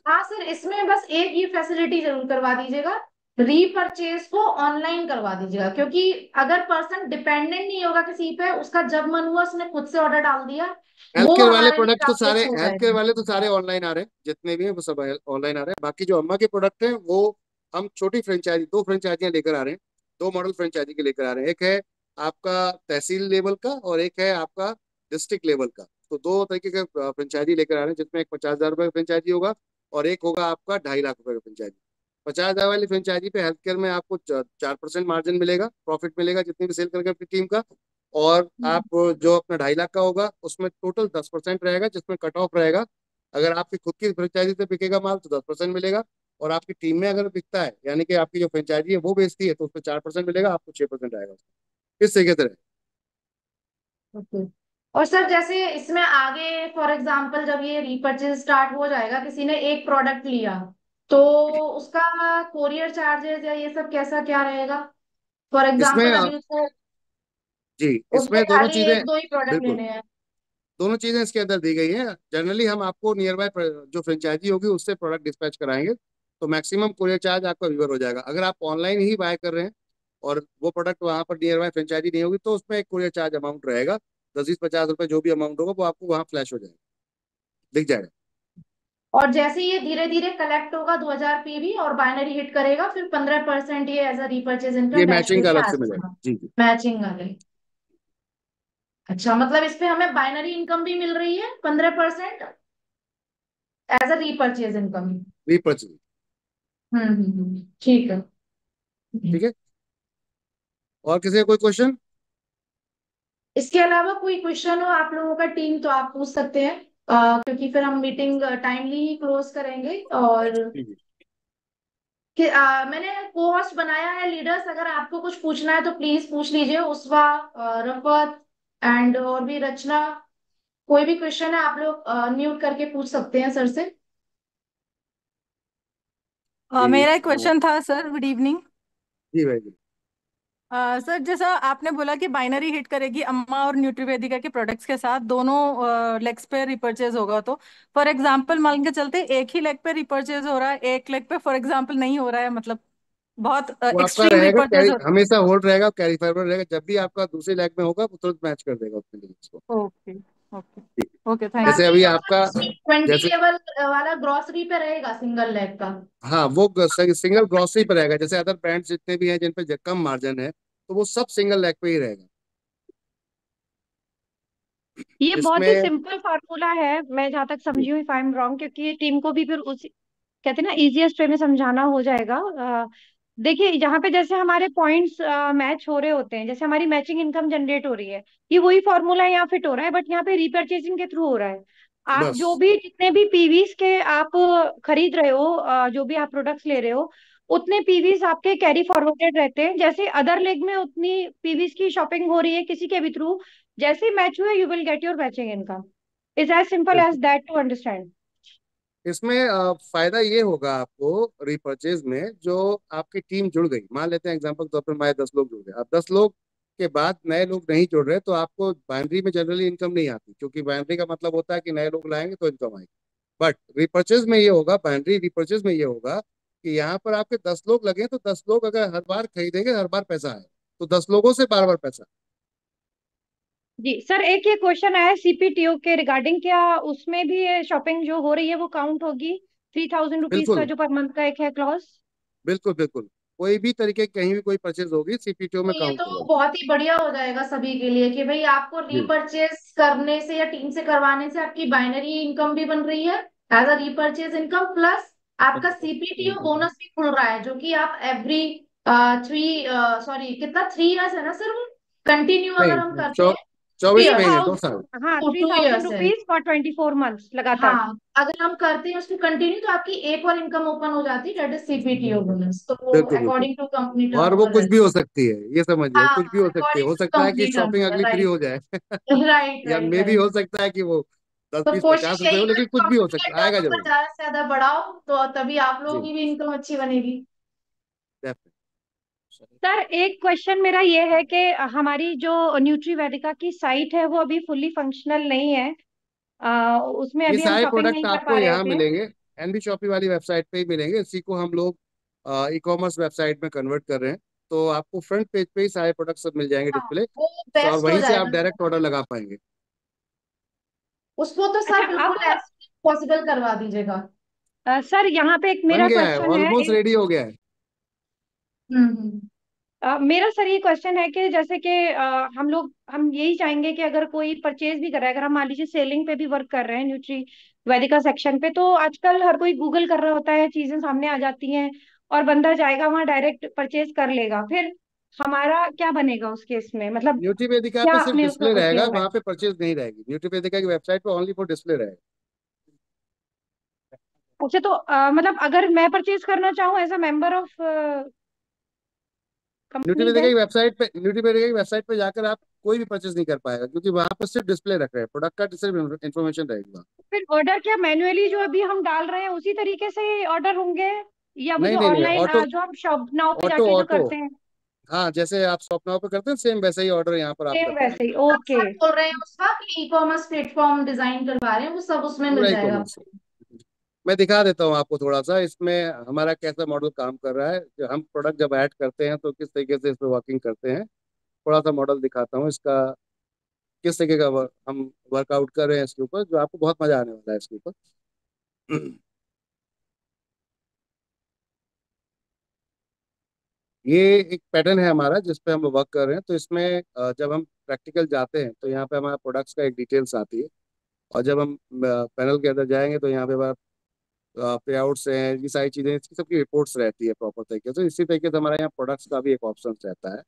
हाँ सर, इसमें बस एक ये फैसिलिटी जरूर करवा दीजिएगा, रीपरचेज को ऑनलाइन करवा दीजिएगा। क्योंकि अगर पर्सन डिपेंडेंट नहीं होगा किसी पे, उसका जब मन हुआ उसने खुद से ऑर्डर डाल दिया, हेल्थ वो केयर वाले हमारे लिए प्रोडक्ट तो काफी सारे, अच्छा हो हेल्थ केयर जाएगा। वाले तो सारे ऑनलाइन आ रहे हैं, जितने भी हैं वो सब ऑनलाइन आ रहे हैं। बाकी जो अम्मा के प्रोडक्ट हैं वो हम छोटी फ्रेंचाइजी, 2 फ्रेंचाइजियां लेकर आ रहे हैं, 2 मॉडल फ्रेंचाइजी के लेकर आ रहे हैं। एक है आपका तहसील लेवल का और एक है आपका डिस्ट्रिक्ट लेवल का। तो 2 तरीके के फ्रेंचाइजी लेकर आ रहे हैं, जिसमें एक 50,000 रुपये का फ्रेंचाइजी होगा और एक होगा आपका 2.5 लाख रुपए का फ्रेंचाइजी। 50,000 वाली फ्रेंचाइजी पे हेल्थ केयर में आपको 4% मार्जिन मिलेगा, प्रॉफिट मिलेगा जितनी भी सेल करके अपनी टीम का। और आप जो अपना 2.5 लाख का होगा उसमें टोटल 10% रहेगा, जिसमें कट ऑफ रहेगा। अगर आपकी खुद की फ्रेंचाइजी से बिकेगा माल तो 10% मिलेगा, और आपकी टीम में अगर बिकता है यानी कि आपकी जो फ्रेंचाइजी है वो बेचती है तो उसमें 4% मिलेगा, आपको 6% आएगा। इस तरीके से रहेगा। ओके। और सर जैसे इसमें आगे फॉर एग्जांपल जब ये रीपरचेज स्टार्ट हो जाएगा, किसी ने एक प्रोडक्ट लिया, तो उसका कोरियर चार्जेस या ये सब कैसा क्या रहेगा? फॉर इसमें एग्जांपल अभी उसको जी, उसको इसमें दोनों खाली चीजें, एक दो ही प्रोडक्ट बिल्कुल लेने हैं। दोनों चीजें इसके अंदर दी गई हैं। जनरली हम आपको नियर बाय जो फ्रेंचाइजी होगी उससे प्रोडक्ट डिस्पैच कराएंगे, तो मैक्सिमम कुरियर चार्ज आपका विवर हो जाएगा। अगर आप ऑनलाइन ही बाय कर रहे हैं और वो प्रोडक्ट वहां पर नियर बाय फ्रेंचाइजी नहीं होगी तो उसमें एक कुरियर चार्ज अमाउंट रहेगा, 10-20-50 रुपए जो भी अमाउंट होगा वो आपको वहाँ फ्लैश हो जाएगा, दिख जाएगा। और जैसे ये धीरे धीरे कलेक्ट होगा 2000 पीवी और बाइनरी हिट करेगा, फिर 15% ये एज अ रीपरचेज ये इनकम मैचिंग डैशबोर्ड का पे अलग आ से मिलेगा। जाएगा। जी जी। मैचिंग वाले। अच्छा, मतलब इस पे हमें बाइनरी इनकम भी मिल रही है 15% as a repurchase income. Repurchase. ठीक है। ठीक है, और किसी का कोई क्वेश्चन? इसके अलावा कोई क्वेश्चन हो आप लोगों का टीम, तो आप पूछ सकते हैं। क्योंकि फिर हम मीटिंग टाइमली ही क्लोज करेंगे। और मैंने को होस्ट बनाया है लीडर्स, अगर आपको कुछ पूछना है तो प्लीज पूछ लीजिए। उस्वा, रफत एंड और भी रचना, कोई भी क्वेश्चन है आप लोग म्यूट करके पूछ सकते हैं सर से। जी मेरा एक क्वेश्चन था सर, गुड इवनिंग। जी भाई जी। सर जैसा आपने बोला कि बाइनरी हिट करेगी अम्मा और न्यूट्रीवेदिका के प्रोडक्ट्स के साथ, दोनों लेग्स पे रिपर्चेज होगा, तो फॉर एग्जांपल मान के चलते एक ही लेग पे रिपर्चेज हो रहा है, एक लेग पे फॉर एग्जांपल नहीं हो रहा है, मतलब बहुत वो आपका एक्सट्रीम रहेगा रिपर्चेज कैरी, हो। हमेशा होल्ड रहेगा, कैरी फॉरवर्ड रहेगा। जब भी आपका दूसरे लेग में होगा वो तुरंत मैच कर देगा उसके लिए इसको। ओके ओके ओके, थैंक जैसे यू। अभी बाकी आपका, 20 जैसे लेवल वाला ग्रोसरी पे रहेगा सिंगल लेग का। हाँ वो सिंगल ग्रॉसरी पे रहेगा। जैसे अदर ब्रांड्स जितने भी हैं जिन पे कम मार्जिन है तो वो सब सिंगल लेग पे ही रहेगा। ये बहुत ही इसमें सिंपल फार्मूला है, मैं जहां तक समझी हूँ, इफ आई एम रॉन्ग, क्योंकि टीम को भी फिर उसी कहते हैं ना इजीएस्ट वे में समझाना हो जाएगा। देखिए यहाँ पे जैसे हमारे पॉइंट्स मैच हो रहे होते हैं, जैसे हमारी मैचिंग इनकम जनरेट हो रही है, ये वही फॉर्मूला यहाँ फिट हो रहा है, बट यहाँ पे रीपर्चेसिंग के थ्रू हो रहा है। आप बस जो भी जितने भी पीवीस के आप खरीद रहे हो, जो भी आप प्रोडक्ट्स ले रहे हो, उतने पीवीस आपके कैरी फॉरवर्डेड रहते हैं। जैसे अदर लेग में उतनी पीवीस की शॉपिंग हो रही है किसी के भी थ्रू, जैसे ही मैच हुए you will get your matching income. Is as simple as बिल्कुल। That to understand. इसमें फायदा ये होगा आपको रिपर्चेज में, जो आपकी टीम जुड़ गई, मान लेते हैं एग्जांपल के तौर पर हमारे 10 लोग जुड़ गए, अब 10 लोग के बाद नए लोग नहीं जुड़ रहे, तो आपको बाइनरी में जनरली इनकम नहीं आती, क्योंकि बाइनरी का मतलब होता है कि नए लोग लाएंगे तो इनकम आएगी। बट रिपर्चेज में ये होगा, बाइनरी रिपर्चेज में ये होगा कि यहाँ पर आपके 10 लोग लगे, तो 10 लोग अगर हर बार खरीदेंगे, हर बार पैसा आए, तो 10 लोगों से बार बार पैसा। जी सर, एक ये क्वेश्चन आया सीपीटीओ के रिगार्डिंग, क्या उसमें भी ये शॉपिंग जो हो रही है वो काउंट होगी? 3000 रुपीज का बिल्कुल जो पर मंथ का एक है क्लॉज। बिल्कुल बिल्कुल। कोई भी तरीके की कहीं भी कोई परचेज होगी, सीपीटीओ तो में ये काउंट तो होगा। बहुत ही बढ़िया हो जाएगा सभी के लिए कि भाई आपको जी रीपरचेज करने से या टीम से करवाने से आपकी बाइनरी इनकम भी बन रही है as a repurchase income, plus आपका सीपीटीओ बोनस भी खुल रहा है, जो कि आप एवरी थ्री सॉरी कितना 3 इयर्स है ना सर, वो कंटिन्यू अगर हम नहीं, करते हैं 24 थ्री 2 इयर्स, महीने, दो थाउजेंड साल हाँ, थ्री 2 इयर्स थाउजेंड है। रुपीज फॉर 24 मंथ्स लगातार। हाँ, अगर हम करते हैं उसको कंटिन्यू तो आपकी एक और इनकम ओपन हो जाती है, दैट इज सीपीटीओ बोनस, तो वो बिल्कुल बिल्कुल। अकॉर्डिंग टू कंपनी और वो टर्नओवर कुछ भी रहता हो है। सकती है, ये समझिए, हाँ, कुछ भी हो सकती है। अकॉर्डिंग हो टू सकता है कि कंपनी शॉपिंग टर्नओवर, अगली फ्री राइट हो जाए राइट या राइट मे भी राइट। हो सकता है कि वो दस तो बीस कोशिश 50 रुपए यही हो, करें लेकिन कुछ भी हो कंपनी का सकता है, आएगा टर्नओवर जरूर। ज्यादा से ज्यादा बढ़ाओ, तो तभी आप लोगों जी की भी इनकम अच्छी बनेगी। definitely। सर एक क्वेश्चन मेरा ये है कि हमारी जो न्यूट्री वेदिका की साइट है वो अभी फुल्ली फंक्शनल नहीं है, उसमें ये अभी हम सारे शॉपिंग प्रोडक्ट नहीं कर पा आपको रहे यहाँ थे। मिलेंगे, एनबी शॉपी वाली वेबसाइट पे ही मिलेंगे। इसी को हम लोग ई कॉमर्स वेबसाइट में कन्वर्ट कर रहे हैं, तो आपको फ्रंट पेज पे ही सारे प्रोडक्ट सब मिल जाएंगे हाँ, डिस्प्ले, वो और बेस्ट हो वहीं से आप जाएगा सर। डायरेक्ट ऑर्डर लगा पाएंगे। उसको तो अच्छा सर बिल्कुल अब एज पॉसिबल करवा दीजिएगा। सर यहाँ पे एक बन मेरा गया है, क्वेश्चन है। ऑलमोस्ट रेडी हो गया है। हम्म। मेरा सर ये क्वेश्चन है कि जैसे कि हम यही चाहेंगे कि अगर कोई परचेज भी कर रहा है, अगर हम मान लीजिए सेलिंग पे भी वर्क कर रहे हैं न्यूट्री वैदिका सेक्शन पे, तो आजकल हर कोई गूगल कर रहा होता है, चीजें सामने आ जाती हैं और बंदा जाएगा वहां डायरेक्ट परचेज कर लेगा, फिर हमारा क्या बनेगा उस केस में? मतलब न्यूट्री वेदिका क्या पे सिर्फ आपने डिस्प्ले उसमें किया रहेगा, हुआ है? वहां पे परचेज नहीं रहेगी। न्यूट्री वेदिका की वेबसाइट पे ओनली फॉर डिस्प्ले रहेगा। अच्छा, तो मतलब अगर मैं परचेज करना चाहूँ as a member of Nutri company, Vedika की देन वेबसाइट पे, न्यूट्री वेदिका की वेबसाइट पे जाकर आप कोई भी परचेज नहीं कर पाएगा, क्योंकि वहां पर सिर्फ डिस्प्ले रख रहे हैं, प्रोडक्ट का सिर्फ इन्फॉर्मेशन रहेगी वहाँ। फिर ऑर्डर क्या मैन्युअली जो अभी हम डाल रहे हैं उसी तरीके से ऑर्डर होंगे, या वो नहीं जो नहीं नहीं, ऑनलाइन ऑटो जो हम शॉप नाउ पे ऑटो जाके जो ऑटो। करते हैं? हाँ, जैसे आप शॉप नाउ पे करते हैं, सेम वैसे ही ऑर्डर यहाँ पर आप कर सेम वैसे पाएंगे। ही, आप ओके। सर बोल रहे हैं उसका कि ई कॉमर्स प्लेटफॉर्म डिजाइन करवा रहे हैं, वो सब उसमें मिल पूरा ई जाएगा कॉमर्स। आपको। मैं दिखा देता हूँ आपको थोड़ा सा इसमें हमारा कैसा मॉडल काम कर रहा है, जो हम प्रोडक्ट जब ऐड करते हैं तो किस तरीके से इस पर वर्किंग करते हैं। थोड़ा सा मॉडल दिखाता हूँ इसका, किस तरीके का हम वर्कआउट कर रहे हैं इसके ऊपर, जो आपको बहुत मजा आने वाला है इसके ऊपर। ये एक पैटर्न है हमारा जिस पे हम वर्क कर रहे हैं। तो इसमें जब हम प्रैक्टिकल जाते हैं तो यहाँ पे हमारा प्रोडक्ट्स का एक डिटेल्स आती है, और जब हम पैनल के अंदर जाएंगे तो यहाँ पे हमारा पे आउट्स हैं, ये सारी चीजें, इसकी सबकी रिपोर्ट्स रहती है प्रॉपर तरीके से। इसी तरीके से हमारे यहाँ प्रोडक्ट्स का भी एक ऑप्शन रहता है,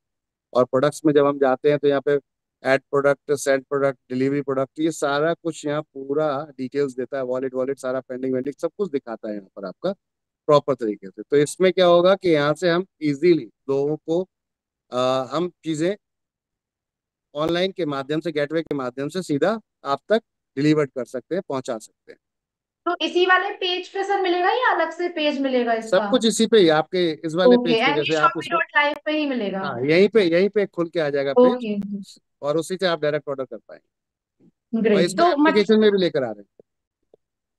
और प्रोडक्ट्स में जब हम जाते हैं तो यहाँ पे add product, send product, delivery product, ये सारा कुछ यहाँ पूरा डिटेल्स देता है। वॉलेट वॉलेट सारा पेंडिंग वेंडिंग सब कुछ दिखाता है यहाँ पर आपका प्रॉपर तरीके से। तो इसमें क्या होगा कि यहाँ से हम इजीली लोगों को हम चीजें ऑनलाइन के माध्यम से, गेटवे के माध्यम से सीधा आप तक डिलीवर कर सकते हैं, पहुंचा सकते हैं। तो इसी वाले पेज पे सर मिलेगा या अलग से पेज मिलेगा सब इसका? कुछ इसी पे ही, आपके इस वाले ओके, पेज पे, एनवी जैसे आप शॉपी उसको, डॉट लाइव पे ही मिलेगा। हाँ यहीं पे खुल के आ जाएगा पेज, ओके, और उसी से आप डायरेक्ट ऑर्डर कर पाएंगे। और ग्रेट। इसको तो एप्लीकेशन में भी लेकर आ रहे हैं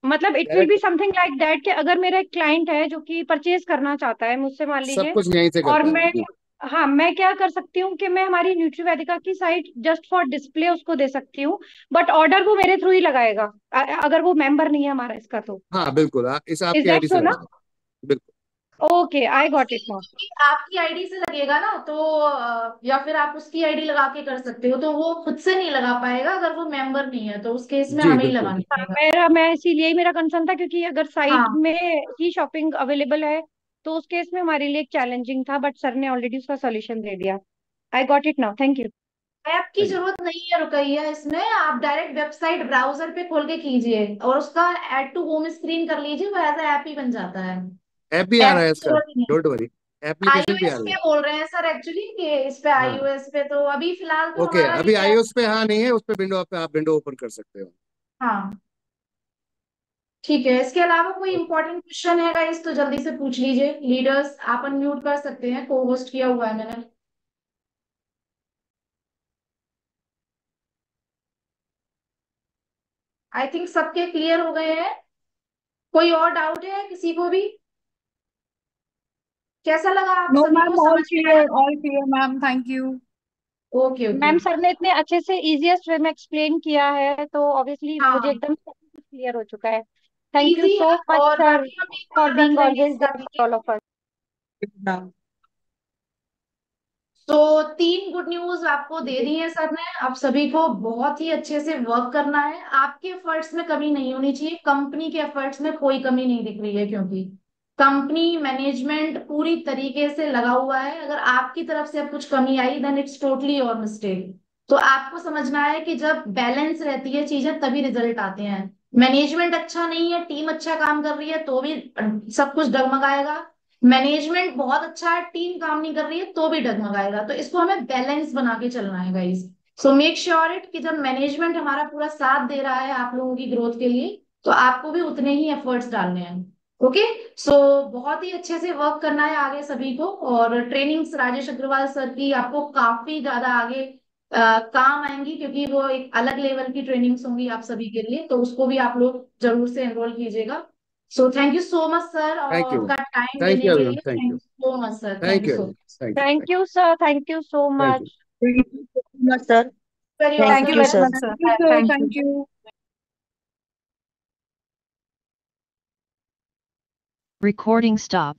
मतलब it will be direct. Something like that कि अगर मेरा एक क्लाइंट है जो कि परचेज करना चाहता है मुझसे, मान सब लीजिए, कुछ यहीं से कर और पाएंगे मैं, जी। हाँ, मैं क्या कर सकती हूँ कि मैं हमारी न्यूट्री वेदिका की साइट जस्ट फॉर डिस्प्ले उसको दे सकती हूँ, बट ऑर्डर वो मेरे थ्रू ही लगाएगा, अगर वो मेंबर नहीं है हमारा इसका तो। हाँ बिल्कुल, इस इज आपकी दैट आईडी से सो ना? लगाएगा। बिल्कुल। Okay, I got it now. आपकी आईडी से लगेगा ना, तो या फिर आप उसकी आईडी लगा के कर सकते हो, तो वो खुद से नहीं लगा पाएगा अगर वो मेंबर नहीं है, तो उस केस में जी हमें ही बिल्कुल। लगाना हाँ, पड़ेगा। मैं इसीलिए मेरा कंसर्न था, क्योंकि अगर साइट हाँ, में ही शॉपिंग अवेलेबल है तो उस केस में हमारे लिए चैलेंजिंग था, बट सर ने ऑलरेडी उसका सॉल्यूशन दे दिया। I got it now, thank you. App की थैंक यू। जरूरत नहीं है रुकैया इसमें, आप डायरेक्ट वेबसाइट ब्राउजर पे खोल के कीजिए और उसका ऐड टू होम स्क्रीन कर लीजिए, वो एज ऐप ही बन जाता है। ऐप भी आ ऐप रहा है की इसका, जरूरत ही नहीं। डोंट वरी, एप्लीकेशन भी आ आईओएस रहा पे है। बोल रहे हैं सर एक्चुअली कि इस पे हाँ आईओएस पे, तो अभी फिलहाल तो ओके, हमारा अभी ये iOS पे हाँ नहीं है, उस पे विंडो पे आप विंडो ओपन कर सकते हो। हाँ ठीक है। इसके अलावा कोई इंपॉर्टेंट क्वेश्चन है गाइस तो जल्दी से पूछ लीजिए। लीडर्स आप अनम्यूट कर सकते हैं, को होस्ट किया हुआ है मैंने। आई थिंक सबके क्लियर हो गए हैं। कोई और डाउट है किसी को भी? कैसा लगा आप नो सभी को, मैम, समझ में आया? All clear ma'am, thank you. Okay okay. Ma'am, sir ने इतने अच्छे से इजीएस्ट वे में एक्सप्लेन किया है, तो ऑब्वियसली मुझे हाँ, एकदम क्लियर हो चुका है। थैंक यू इजी सो है मच और सर बाकी हम एक फॉर बार रख बीइंग लेंगे ऑलवेज इसका देयर भी। For all of us. Ma'am तो 3 गुड न्यूज आपको दे दी है सर ने। अब सभी को बहुत ही अच्छे से वर्क करना है, आपके एफर्ट्स में कमी नहीं होनी चाहिए, कंपनी के एफर्ट्स में कोई कमी नहीं दिख रही है, क्योंकि कंपनी मैनेजमेंट पूरी तरीके से लगा हुआ है। अगर आपकी तरफ से अब कुछ कमी आई then it's totally your mistake. तो आपको समझना है कि जब बैलेंस रहती है चीजें तभी रिजल्ट आते हैं। मैनेजमेंट अच्छा नहीं है, टीम अच्छा काम कर रही है तो भी सब कुछ डगमगाएगा। मैनेजमेंट बहुत अच्छा है, टीम काम नहीं कर रही है तो भी डगमगाएगा। तो इसको हमें बैलेंस बना के चलना है guys. So make sure it कि जब मैनेजमेंट हमारा पूरा साथ दे रहा है आप लोगों की ग्रोथ के लिए, तो आपको भी उतने ही एफर्ट्स डालने हैं। ओके। सो बहुत ही अच्छे से वर्क करना है आगे सभी को। और ट्रेनिंग्स राजेश अग्रवाल सर की आपको काफी ज्यादा आगे काम आएंगी, क्योंकि वो एक अलग लेवल की ट्रेनिंग्स होंगी आप सभी के लिए, तो उसको भी आप लोग जरूर से एनरोल कीजिएगा। So thank you so much sir, thank you, आपका टाइम थैंक देने यू के एवरीवन, लिए thank thank you, you so much sir, thank thank you you so everyone, much. Thank you, thank you sir, thank you so thank you. Much. Thank you so much sir. Very thank thank you you welcome. Very sir, much sir. Thank you sir, thank you. Thank you. Recording stop.